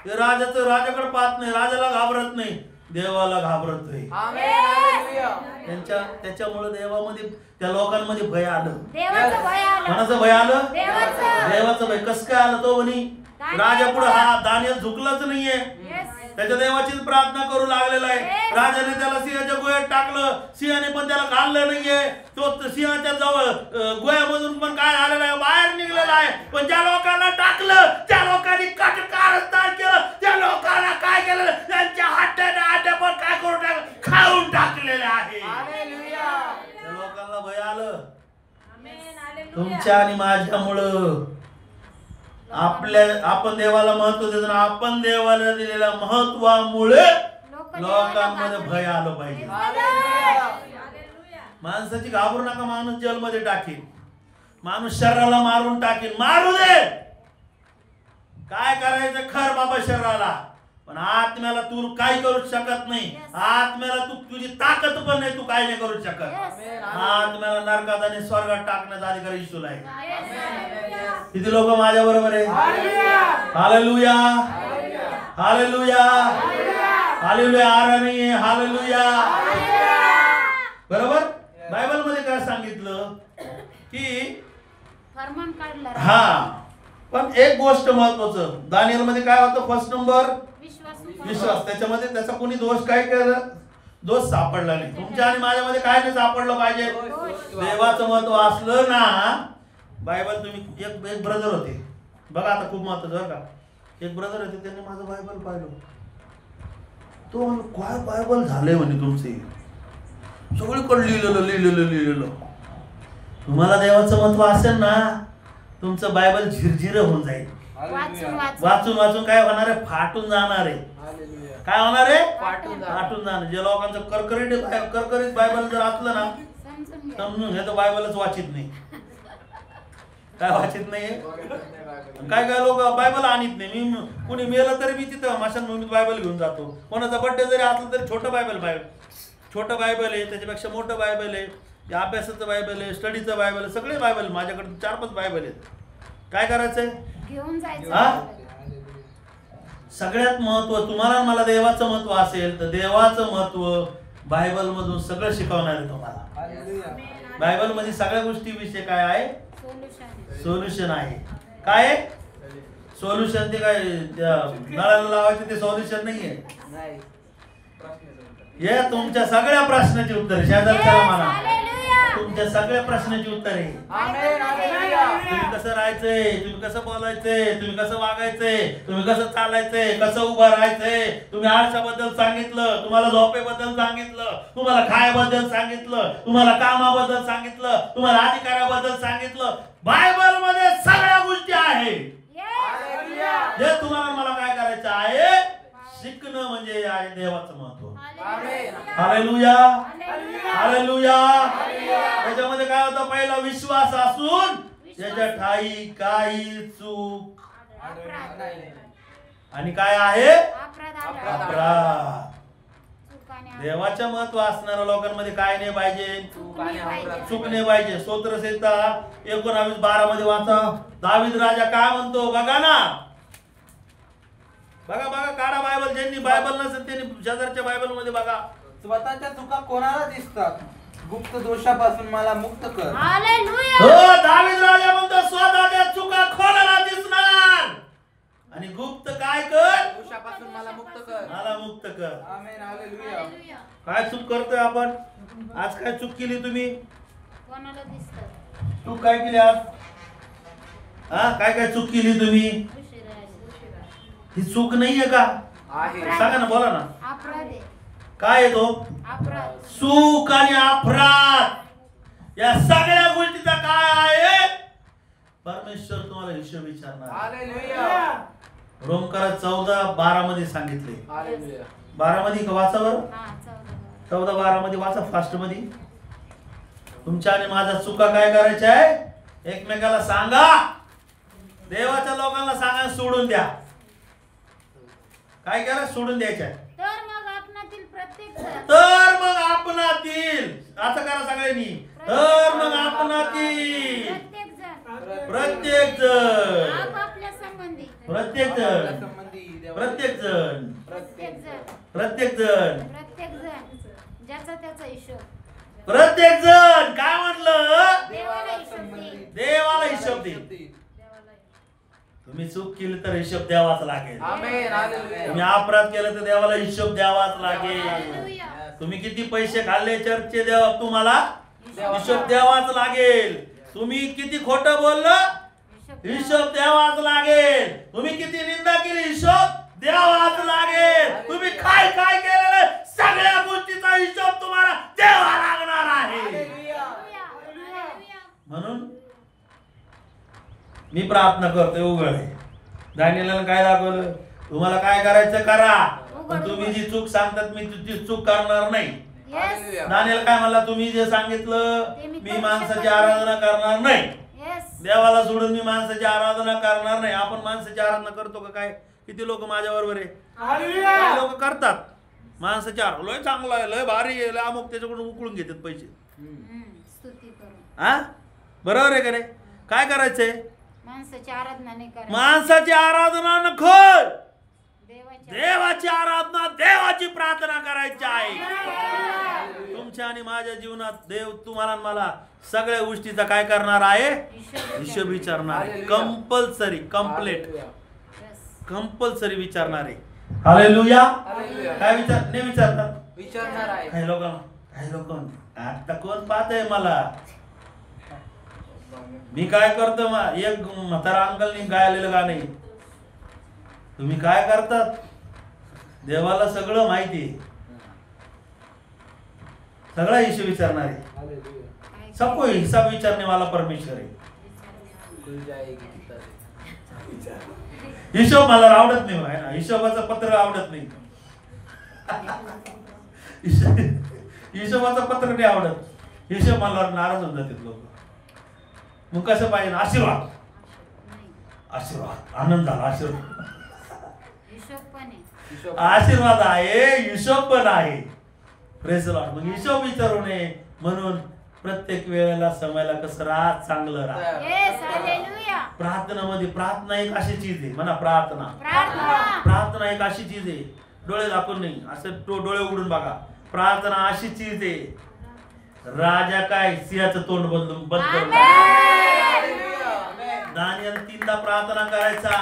ते राजाकडे पाहत नाही, राजाला घाबरत नाही, देवाला घाबरतोय. त्याच्यामुळे देवामध्ये, त्या लोकांमध्ये भय आलं. देवाचं भय आलं. कोणाचं भय आलं? देवाचं भय. कसं काय आलं? तो म्हणी राजा पुढे हा दानिएल झुकलाच नाहीये, त्याच्या देवाचीच प्रार्थना करू लागलेला आहे. राजाने त्याला सिंहाच्या गोळ्यात टाकलं, सिंहाने पण त्याला घाललं नाहीये. तो सिंहाच्या जवळ गोळ्यामधून पण काय झालेला आहे? बाहेर निघलेला आहे. पण ज्या लोकांना टाकलं, त्या लोकांनी कारस्थान केलं, त्या लोकांना काय केलं? त्यांच्या हड्ड्या पण काय करून टाकलं? खाऊन टाकलेले आहे. त्या लोकांना भय आलं. तुमच्या आणि माझ्यामुळं आपण देवाला महत्व देतो, आपण देवाला दिलेल्या महत्वामुळे लोकांमध्ये भय आलं पाहिजे. माणसाची घाबरू नका. माणूस जेलमध्ये टाकेल, माणूस शरीराला मारून टाकेल, मारू दे. काय करायचं? खर बाबा शरीराला, पण आत्म्याला तू काही करू शकत नाही. आत्म्याला तुझी ताकद पण नाही, तू काही नाही करू शकत. आत्म्याला नरकात आणि स्वर्गात टाकण्याचा अधिकार येशूला आहे. किती लोक माझ्या बरोबर आहे? Hallelujah, hallelujah, hallelujah. आरा नाहीये. हालेलुया. बरोबर. बायबल मध्ये काय सांगितलं की फरमान काढलं. हा, पण एक गोष्ट महत्वाचं, दानिएल मध्ये काय होतं? फर्स्ट नंबर विश्वास. त्याच्यामध्ये त्याचा कोणी दोष काय केलं? दोष सापडला नाही. तुमच्या आणि माझ्यामध्ये काय नाही सापडलं पाहिजे? देवाचं महत्व असलं ना. बायबल तुम्ही एक ब्रदर होते बघा, आता खूप महत्वाचं बरं का. एक ब्रदर होते, त्यांनी माझं बायबल पाहिलं. तो काय बायबल झालंय म्हणे तुमचे, सगळीकडे लिहिलेलं. तुम्हाला देवाचं महत्व असेल ना, तुमचं बायबल झिरझिर होऊन जाईल. वाचून वाचून काय होणार आहे? फाटून जाणार आहे. काय होणार आहे? फाटून जाणार. जे लोकांचं करकरीत बायबल जर असलं ना, समजून घ्या तर बायबलच वाचित नाही. काय वाचित नाही? काय काय लोक बायबल आणत नाही. मी कुणी मेलं तरी मी तिथं मशानभूमीत बायबल घेऊन जातो. कोणाचा बर्थडे जरी असला तरी छोटं बायबल आहे, त्याच्यापेक्षा मोठं बायबल आहे, अभ्यासाचं बायबल आहे, स्टडीचं बायबल आहे, सगळे बायबल माझ्याकडे 4-5 बायबल आहेत. काय करायचंय? घेऊन जायचं. सगळ्यात महत्व तुम्हाला मला देवाचं महत्व असेल तर देवाचं महत्व बायबल मधून सगळं शिकवणार आहे तुम्हाला. बायबल मध्ये सगळ्या गोष्टी विषय काय आहे? सोल्युशन आहे. काय सोल्युशन? ते काय नळाला लावायचे ते सोल्युशन नाहीये. हे तुमच्या सगळ्या प्रश्नाची उत्तर. शेजारच्याला म्हणा, तुमच्या सगळ्या प्रश्नाची उत्तर आहे. तुम्ही कसं राहायचंय, तुम्ही कसं बोलायचंय, तुम्ही कसं वागायचंय, तुम्ही कसं चालायचंय, कसं उभं राहायचंय. तुम्ही आळसाबद्दल सांगितलं, तुम्हाला झोपेबद्दल सांगितलं, तुम्हाला खायाबद्दल सांगितलं, तुम्हाला कामाबद्दल सांगितलं, तुम्हाला अधिकाराबद्दल सांगितलं. बायबल मध्ये सगळ्या गोष्टी आहे. जे तुम्हाला मला काय करायचं आहे? शिकणं म्हणजे आहे देवाचं महत्व. Hallelujah, hallelujah. त्याच्यामध्ये काय होतं? पहिला विश्वास असून त्याच्या ठाई काही चूक आणि काय आहे? अपराध. देवाच्या महत्व असणाऱ्या लोकांमध्ये काय नाही पाहिजे? चूक नाही पाहिजे. स्तोत्रसंहिता 19:12 मध्ये वाचा. दावीद राजा काय म्हणतो बघा ना. बघा बघा, काढा बायबल. ज्यांनी बायबल नसेल त्यांनी शेजारच्या बायबल मध्ये बघा. स्वतःच्या चुका कोणाला दिसतात? गुप्त दोषापासून मला मुक्त कर. हालेलुया. हो, दावीद राजा म्हणतो स्वतःच्या चुका कोणाला दिसणार आणि गुप्त काय कर? दोषापासून मला मुक्त कर. मला मुक्त कर. आमेन. हालेलुया. हालेलुया. काय चूक करतोय आपण? आज काय चूक केली तुम्ही? कोणाला दिसतात? चूक काय केली आज? हा, काय काय चूक केली तुम्ही? उशिरा आले. ही चूक नाहीये का? आहे. सांगा ना, बोला ना. अपराध आहे. काय आहे तो? अपराध. चूक आणि अपराध या सगळ्या गोष्टीचा काय आहे? परमेश्वर तुम्हाला हिशोब विचारणार. हालेलुया. रोमकारात 14:12 मध्ये सांगितले. हालेलुया. 12 मध्ये का वाचा बरं? हा, 14. 14:12 मध्ये वाचा फास्ट मध्ये. तुमच्या आणि माझ्या चुका काय करायच्या आहे? एकमेकाला सांगा. देवाच्या लोकांना सांगा, सोडून द्या. काय करा? सोडून द्यायच्या. तर मग आपणातील प्रत्येक जण तर मग आपणातील, असं करा सगळ्यांनी. तर मग आपणातील प्रत्येक जण प्रत्येक जण आपापल्या संबंधी प्रत्येक जण संबंधी देवा- प्रत्येक जण प्रत्येक जण प्रत्येक जण प्रत्येक जण ज्याचा त्याचा हिशोब प्रत्येक जण काय म्हटलं? देवाला हिशोब देईल. देवाला हिशोब दे. तुम्ही चूक केली तर हिशोब द्यावाच लागेल. आमेन. हालेलुया. तुम्ही अपराध केला तर देवाला हिशोब द्यावाच लागेल. हालेलुया. तुम्ही किती पैसे खाल्ले चर्चचे, देवा तुम्हाला द्यावाच हिशोब द्यावाच लागेल. तुम्ही किती खोटं बोललं, हिशोब द्यावाच लागेल. तुम्ही किती निंदा केली, हिशोब द्यावाच लागेल. तुम्ही काय काय केलेलं, सगळ्या गोष्टीचा हिशोब तुम्हाला द्यावा लागणार आहे. हालेलुया. हालेलुया. म्हणून मी प्रार्थना करतोय, उघड आहे. दानिएलने काय दाखवलं? तुम्हाला काय करायचं करा, पण तुम्ही जी चूक सांगतात मी तुझी चूक करणार नाही. Yes. हालेलुया. दानिएल काय म्हणला? तुम्ही जे सांगितलं मी माणसाची आराधना करणार नाही. Yes. देवाला सोडून मी माणसाची आराधना करणार नाही. आपण माणसाची आराधना करतो का? काय किती लोक माझ्या बरोबर आहे? काही लोक करतात. माणसाची आराधना लय चांगला आहे, लय भारी आहे, लय अमुक, त्याच्याकडून उकळून घेतात पैसे. स्तुती करून हा, बरोबर आहे का नाही? काय करायचंय? माणसाची आराधना नाही करायची. माणसाची आराधना नको, देवाची देवाची आराधना, देवाची प्रार्थना करायची आहे. तुमच्या आणि माझ्या जीवनात देव तुम्हाला आणि मला सगळ्या गोष्टीचा काय करणार आहे? हिशोब विचारणार आहे. कंपल्सरी, कंप्लीट, कंपल्सरी विचारणार आहे. हालेलुया. हालेलुया. काय नाही विचारतात? विचारणार आहे. काही लोक आता कोण पाहतंय मला? मी काय करतो? एक म्हातारा अंकलनी गायलेलं गाणं आहे. तुम्ही काय करतात? देवाला सगळं माहिती आहे, सगळा हिशोब विचारणार आहे. हालेलुया. सबको हिसाब विचारने वाला परमेश्वर आहे. खुल जाएगी किताबें. हिशोब मला आवडत नाही, आहे ना, हिशोबाचं पत्र आवडत नाही. हिशोबाचं पत्र नाही आवडत. हिशोब मला नाराज होऊन जातात लोक. मग कसं पाहिजे? आशीर्वाद, आशीर्वाद, आनंद झाला, आशीर्वाद. हिशोब पण आहे. हिशोब. आशीर्वाद आहे, हिशोब पण आहे. Praise the Lord. मग हिशोब विचारू नये म्हणून प्रत्येक वेळेला समयाला कसं राहा, चांगलं राहा. Yes. हालेलुया. प्रार्थनामध्ये, प्रार्थना एक अशी चीज आहे म्हणा, प्रार्थना, प्रार्थना. प्रार्थना एक अशी चीज आहे, डोळे दाखवून नाही, असं डोळे उघडून बघा. प्रार्थना अशी चीज आहे, राजा काय सिंहाचं तोंड बंद करून दानिएल 3दा प्रार्थना करायचा.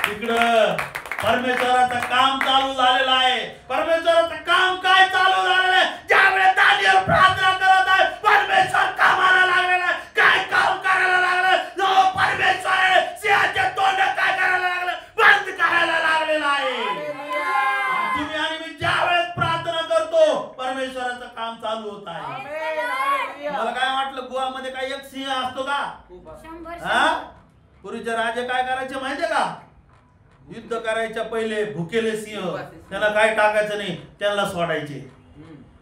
तिकडं परमेश्वराचं काम चालू झालेलं आहे. परमेश्वराचं काम काय चालू झालेलं आहे? ज्यावेळेस दानिएल प्रार्थना करत आहे, परमेश्वर कामाला लागलेला आहे. काय काम करायला लागलं? जो परमेश्वर आहे, सिंहाचे तोंड काय करायला लागलं? बंद करायला लागलेला आहे. तुम्ही आणि मी ज्यावेळेस प्रार्थना करतो, परमेश्वराचं काम चालू होत आहे. मला काय वाटलं, गोवामध्ये काय एक सिंह असतो का? 100. हा, पूर्वीचे राजे काय करायचे माहितीये का? युद्ध करायच्या पहिले भुकेले सिंह, त्यांना काय टाकायचं नाही, त्यांना सोडायचे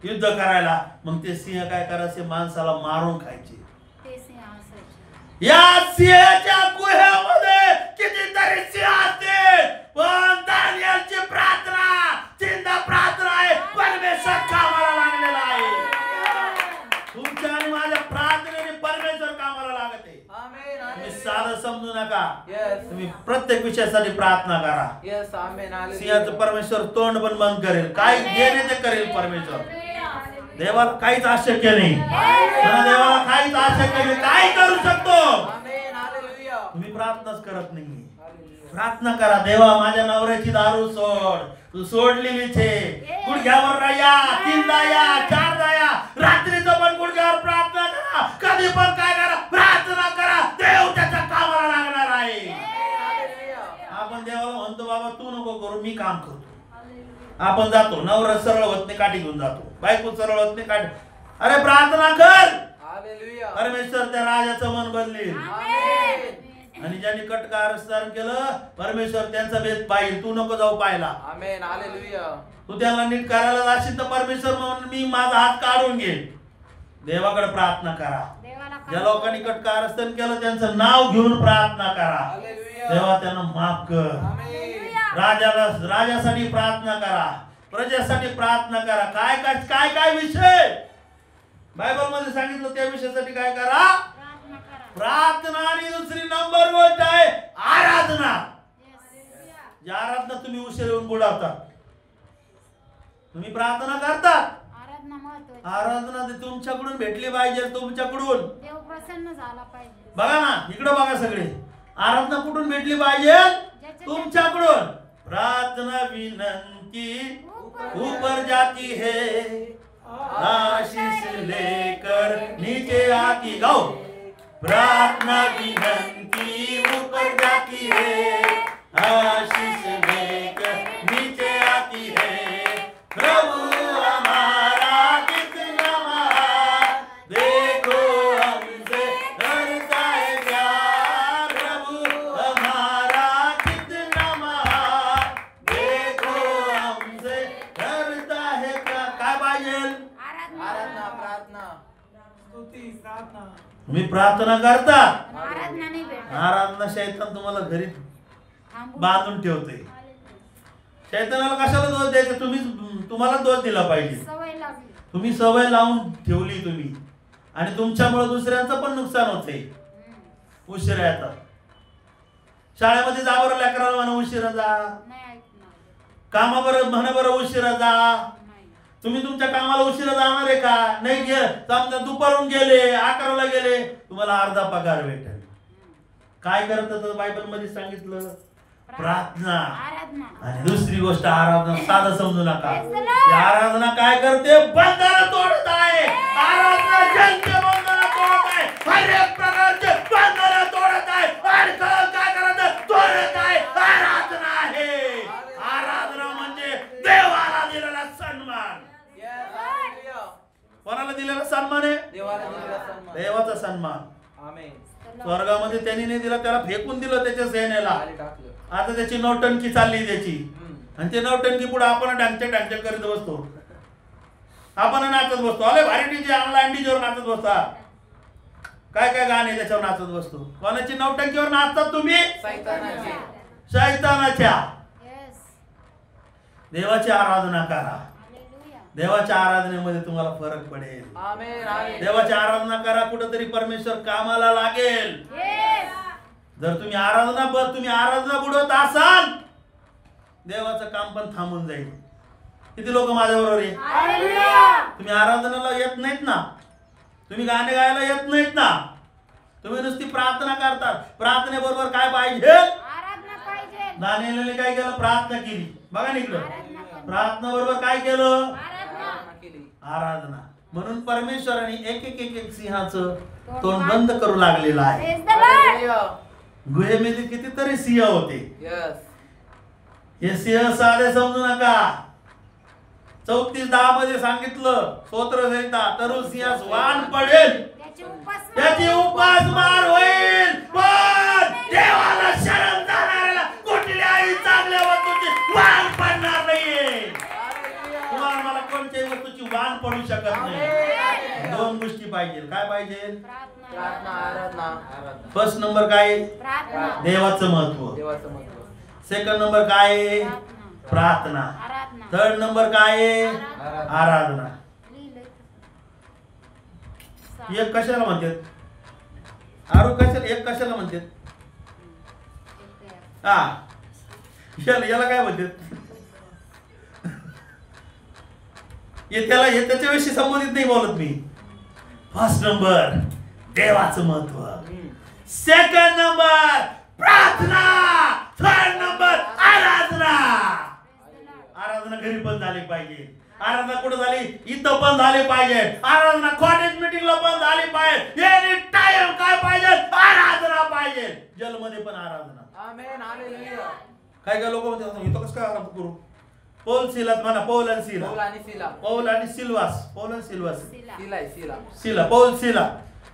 युद्ध करायला. मग ते सिंह काय करायचे? माणसाला मारून खायचे. ते सिंह असायचे. या सिंहाच्या गुहेमध्ये कितीतरी सिंह असते, पण दानिएलची प्रार्थना, चिंता प्रार्थना आहे, परमेश्वर कामाला लागलेला आहे. तुमच्या आणि माझ्या प्रार्थनेने परमेश्वर कामाला लागते. आमेन. तुम्ही साधं समजू नका. Yes. तुम्ही प्रत्येक विषयासाठी प्रार्थना करा. Yes. Amen. सिंहाचं Hallelujah. परमेश्वर तोंड पण बंद करेल. काय देणे ते करेल परमेश्वर. देवाला काहीच अशक्य नाही. मला देवाला काहीच अशक्य नाही. काय करू शकतो? Amen. Hallelujah. तुम्ही प्रार्थनाच करत नाही. Hallelujah. प्रार्थना करा. देवा माझ्या नवऱ्याची दारू सोड. तू सोडलेलीच आहे. गुडघ्यावर राया, 3दा या, 4दा या. रात्रीचं पण गुडघ्यावर प्रार्थना करा. कधी पण काय करा, प्रार्थना करा. देव त्याच्या कामाला लागणार आहे. Hallelujah. आपण देवाला म्हणतो बाबा तू नको करू, मी काम करतो. आपण जातो, नवरा सरळ होत नाही काठी घेऊन जातो, बायको सरळ होत नाही काठी. अरे प्रार्थना कर. Hallelujah. परमेश्वर त्या राजाचं मन बदलेल. Amen. आणि ज्यांनी कटकारस्थान केलं परमेश्वर त्यांचा भेद पाहिल. तू नको जाऊ पाहिला. Amen. Hallelujah. तू त्याला नीट करायला जाशील तर परमेश्वर म्हणून मी माझा हात काढून घेईन. देवाकडे प्रार्थना करा. ज्या लोकांनी कटकारस्थान केलं त्यांचं नाव घेऊन प्रार्थना करा. Hallelujah. देवा त्यांना माफ कर. Amen. राजासाठी प्रार्थना करा, प्रजेसाठी प्रार्थना करा. काय काय काय काय विषय बायबल मध्ये सांगितलं त्या विषयासाठी काय करा? प्रार्थना. आणि दुसरी नंबर गोष्ट आहे आराधना. जी आराधना तुम्ही उशीर येऊन बुडवता. तुम्ही प्रार्थना करता, आराधना महत्वाची. आराधना ती तुमच्याकडून भेटली पाहिजे. तुमच्याकडून देव प्रसन्न झाला पाहिजे. बघा ना, इकडे बघा सगळे. आराधना कुठून भेटली पाहिजे? तुमच्याकडून. प्रार्थना विनंती ऊपर जाती है, आशीष लेकर नीचे आती. गाओ. प्रार्थना विनंती ऊपर जाती है, आशीष लेकर नीचे आती है. प्रभु हमारा कितना महान, देखो हमसे करता है प्यार. प्रभु हमारा कितना महान, देखो हमसे करता है प्यार. काय पाहिजे? आराधना. प्रार्थना. तुम्ही प्रार्थना करता. आराधना नाही भेटत. आराधना शैतान तुम्हाला घरी थांबून. बांधून ठेवते. शैतानाला कशाला दोष द्यायचा? तुम्हाला दोष दिला पाहिजे. सवय लागली. तुम्ही सवय लावून ठेवली तुम्ही, आणि तुमच्यामुळे दुसऱ्यांचं पण नुकसान होते. उशिरा येतात. शाळेमध्ये जा बरं लेकराला म्हणा उशिरा जा. नाही ऐकणार. कामावर म्हणा बरं उशिरा जा. नाही. तुम्ही तुमच्या कामाला उशिरा जाणार आहे का? नाही. समजा दुपारून गेले, 11ला गेले, तुम्हाला अर्धा पगार भेटेल. काय करत होतं बायबल मध्ये सांगितलं? प्रार्थना. आराधना. आणि दुसरी गोष्ट आराधना. साधं समजू नका. ही आराधना काय करते? बंधनं तोडत आहे. आराधना जंगचे बंधनं तोडत आहे. हर एक प्रकारचे बंधनं तोडत आहे. आणि काय करत? तोडत आहे. आराधना आहे. आराधना म्हणजे देवाला दिलेला सन्मान. Yes. Hallelujah. कोणाला दिलेला सन्मान आहे? देवाला दिलेला सन्मान. देवाचा सन्मान. Amen. स्वर्गामध्ये त्यांनी नाही दिला, त्याला फेकून दिलं त्याच्या सेनेला. खाली टाकलं. आता त्याची नौटंकी चालली त्याची. हम्म. आणि ते नौटंकी पुढे आपण ढांगच्या करीत बसतो. आपण नाचत बसतो. अरे भारी डीजे आणला, डीजेवर नाचत बसता. काय काय गाणे त्याच्यावर नाचत बसतो. कोणाची नौटंकीवर नाचतात तुम्ही? सैतानाचे. शैतानाच्या. Yes. देवाची आराधना करा. Hallelujah. देवाच्या आराधनेमध्ये तुम्हाला फरक पडेल. Amen. Hallelujah. देवाची आराधना करा, कुठेतरी परमेश्वर कामाला लागेल. Yes. जर तुम्ही आराधना बुडवत असाल, देवाचं काम पण थांबून जाईल. किती लोक माझ्या बरोबर आहे? Hallelujah. तुम्ही आराधनाला येत नाहीत ना, तुम्ही गाणे गायला येत नाहीत ना, तुम्ही नुसती प्रार्थना करतात. प्रार्थनेबरोबर काय पाहिजे? आराधना पाहिजे. दानिएलने काय केलं? प्रार्थना केली. बघा निकडं. आराधना पण. प्रार्थना बरोबर काय केलं? आराधना. प्रार्थना केली. आराधना. म्हणून परमेश्वराने एक सिंहाचं तोंड बंद करू लागलेलं आहे. Praise the Lord. Hallelujah. गुहेमध्ये कितीतरी सिंह होते. Yes. हे सिंह साधे समजू नका. 34:10 मध्ये सांगितलं स्तोत्रसंहिता, तरुण सिंहास वाण पडेल, त्याची उपासमार होईल, पण देवाला शरण जाणाऱ्याला कुठल्याही चांगल्या वस्तूची वाण पडणार नाहीये. तुम्हाला मला कोणत्याही वस्तूची वाण पडू शकत नाही. दोन गोष्टी पाहिजे. काय पाहिजे? प्रार्थना. आराधना. फर्स्ट नंबर काय? प्रार्थना. देवाचं महत्व. देवाचं महत्व. सेकंड नंबर काय आहे? प्रार्थना. आराधना. थर्ड नंबर काय आहे? आराधना. लिहिलंय. एक कशाला म्हणतात? आरू कशाला एक कशाला म्हणतात? हा याला काय म्हणतात? हे त्याच्याविषयी संबंधित नाही बोलत मी. फर्स्ट नंबर देवाचं महत्व, सेकंड नंबर प्रार्थना, थर्ड नंबर आराधना. आराधना घरी पण झाली पाहिजे, आराधना कुठे झाली? इथं पण झाली पाहिजे. आराधना कॉलेज मीटिंगला पण झाली पाहिजे. एनी टाइम काय पाहिजे? आराधना पाहिजे. जलमध्ये पण आराधना. Amen hallelujah. काय काय लोक म्हणतात इथं कसं काय आराम करू? पौल सिलास म्हणा, पौल आणि सिला, पौल आणि सिला, पौल आणि सिल्वास, पौल आणि सिल्वास, सिला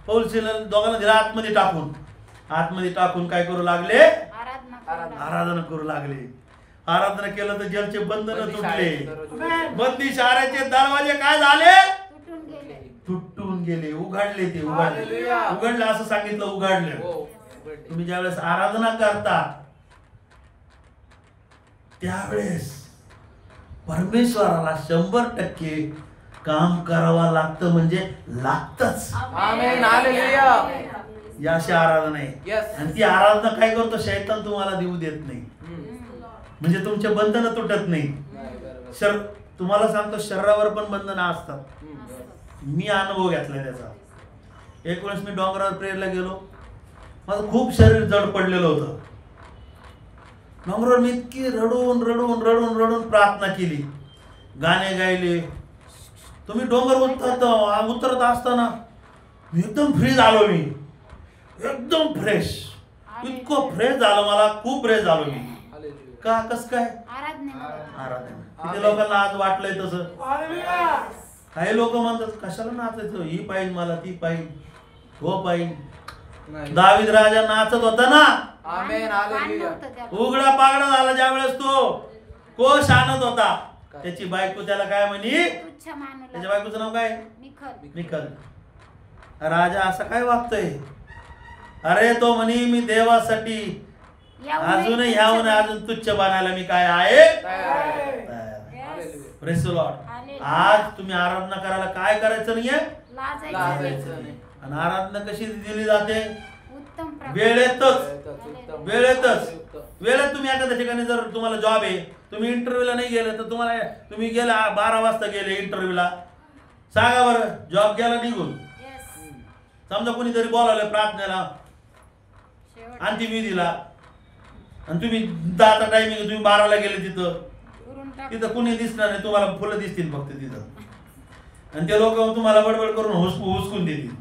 पौल सिला दोघांना दिला आतमध्ये टाकून काय करू लागले? आराधना करू लागले. आराधना केलं तर जलचे बंधन तुटले, बंदी शाळेचे दरवाजे काय झाले? तुटून गेले, उघडले. ते उघडले असं सांगितलं, उघडले. तुम्ही ज्यावेळेस आराधना करता त्यावेळेस परमेश्वराला 100% काम करावं लागतं, म्हणजे लागतच. Amen hallelujah. या अशी आराधना आहे. Yes. आणि ती आराधना काय करतो? शैतान तुम्हाला देऊ देत नाही, म्हणजे तुमचे बंधन तुटत नाही. तुम्हाला सांगतो शरीरावर पण बंधन असतात. मी अनुभव घेतलाय त्याचा. एक वेळेस मी डोंगरावर प्रेयरला गेलो, माझं खूप शरीर जड पडलेलं होतं. डोंगरावर मी इतकी रडून प्रार्थना केली, गाणे गायले. तुम्ही डोंगर उतरत असताना एकदम फ्री झालो मी, एकदम फ्रेश. इतकं फ्रेश झालं, मला खूप फ्रेश झालो मी. का? कस काय? आराधना. किती लोकांना आज वाटलंय तसं. काही लोक म्हणतात कशाला नाचायचं, ही पाहिजे मला, ती पाहिजे, हो पाहिजे. दावीद राजा नाचत होता ना. Amen hallelujah. उघडा पागडा झाला ज्या वेळेस तो कोश आणत होता. त्याची बायको त्याला काय म्हणी? त्याच्या बायकोचं नाव काय? मिखल. राजा असा काय वागतोय? अरे तो म्हणी मी देवासाठी अजूनही अजून तुच्छ बनायला मी काय आहे? Praise the Lord. आज तुम्ही आराधना करायला काय करायचं नाहीये? आणि आराधना कशी दिली जाते? वेळेत तुम्ही एखाद्या ठिकाणी जर तुम्हाला जॉब आहे, तुम्ही इंटरव्ह्यूला नाही गेले तर तुम्ही गेला 12 वाजता गेले इंटरव्ह्यूला, सांगा बरं जॉब गेला निघून. समजा कोणीतरी बोलावलं प्रार्थनेला, अंतिमविधीला, आणि तुम्ही आता टायमिंग तुम्ही 12ला गेले, तिथं कुणी दिसणार नाही, तुम्हाला फुलं दिसतील फक्त तिथं. आणि ते लोक तुम्हाला बडबड करून हुसकून देतील.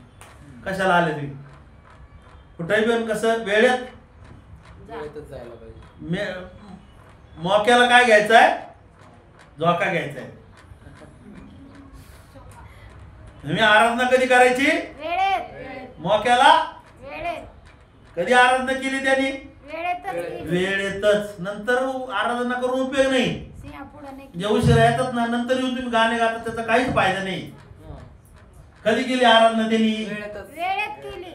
कशाला आले तुम्ही? कुठेही पण कसं वेळेत मौक्याला काय घ्यायचंय? झोका घ्यायचाय. तुम्ही आराधना कधी करायची? मौक्याला. कधी आराधना केली त्यांनी? वेळेतच. नंतर आराधना करून उपयोग नाही. जे उशिरा येतात ना, नंतर येऊन तुम्ही गाणे गातात, त्याचा काहीच फायदा नाही. कधी केली आराधना त्यांनी?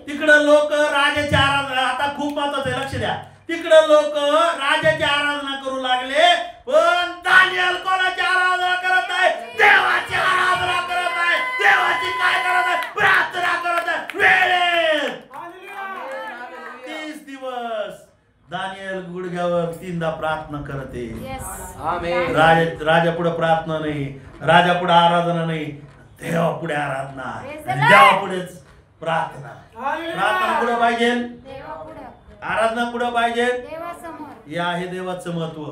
तिकडं लोक राजाची आराधना, आता खूप महत्वाचं आहे, लक्ष द्या. तिकडं लोक राजाची आराधना करू लागले, पण दानिएल कोणाची आराधना करत आहे? देवाची आराधना करत आहे. देवाची काय करत आहे? प्रार्थना करत आहे. वेळेत 30 दिवस दानिएल गुडघ्यावर 3दा प्रार्थना करते. राजा पुढे प्रार्थना नाही, राजा पुढे आराधना नाही, देवा पुढे आराधना, देवा पुढेच प्रार्थना. प्रार्थना पुढे पाहिजे, आराधना पुढे पाहिजे. हे आहे देवाचं महत्व.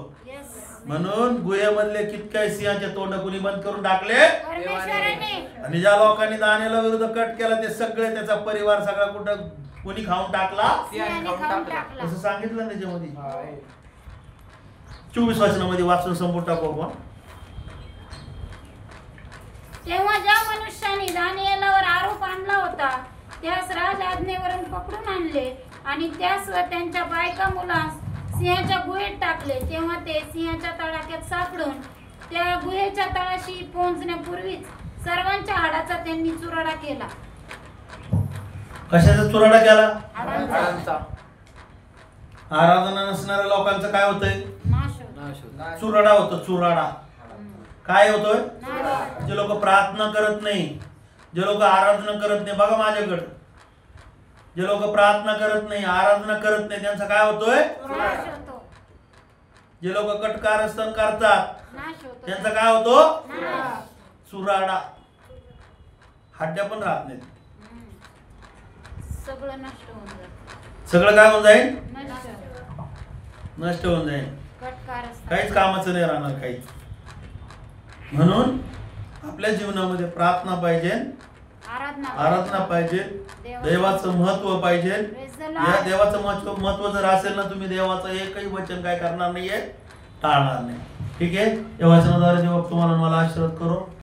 म्हणून गुहेमधले कितक्या सिंहाचे तोंड कुणी बंद करून टाकले, आणि ज्या लोकांनी दानिएला विरुद्ध कट केला ते सगळे, त्याचा परिवार सगळा कुठं कुणी खाऊन टाकला, असं सांगितलं त्याच्यामध्ये. 24 वचनामध्ये वाचून संपून टाकू आपण. तेव्हा ज्या मनुष्याने दानिएलावर आरोप आणला होता त्यास राज आज्ञेवरून पकडून आणले आणि त्यास व त्यांच्या बायका मुलास सिंहाच्या गुहेत टाकले. तेव्हा ते सिंहाच्या तडाख्यात सापडून त्या गुहेच्या तळाशी पोहोचण्यापूर्वीच सर्वांच्या हाडाचा त्यांनी चुराडा केला. कशाचा चुराडा केला? हाडांचा. आराधना नसणाऱ्या लोकांचं काय होतंय? नाश. चुराडा होतो. चुराडा काय होतोय? जे लोक प्रार्थना करत नाही, जे लोक आराधना करत नाही. बघा माझ्याकडं जे लोक प्रार्थना करत नाही, आराधना करत नाही, त्यांचा काय होतोय? नाश होतो. जे लोक कटकारस्थान करतात नाश होतो. त्यांचा काय होतो? नाश. चुराडा. हड्ड्या पण राहत नाहीत. सगळं नष्ट होऊन जातं. सगळं काय होऊन जाईल? नष्ट. नष्ट होऊन जाईल. कटकार असतात. काहीच कामाचं नाही राहणार काहीच. म्हणून आपल्या जीवनामध्ये प्रार्थना पाहिजे, आराधना पाहिजे, देवाचं महत्व पाहिजे. या देवाचं महत्व जर असेल ना, तुम्ही देवाचं एकही वचन काय करणार नाहीये, टाळणार नाही. ठीक आहे. या वचनाद्वारे देव तुम्हाला मला आशीर्वाद करो.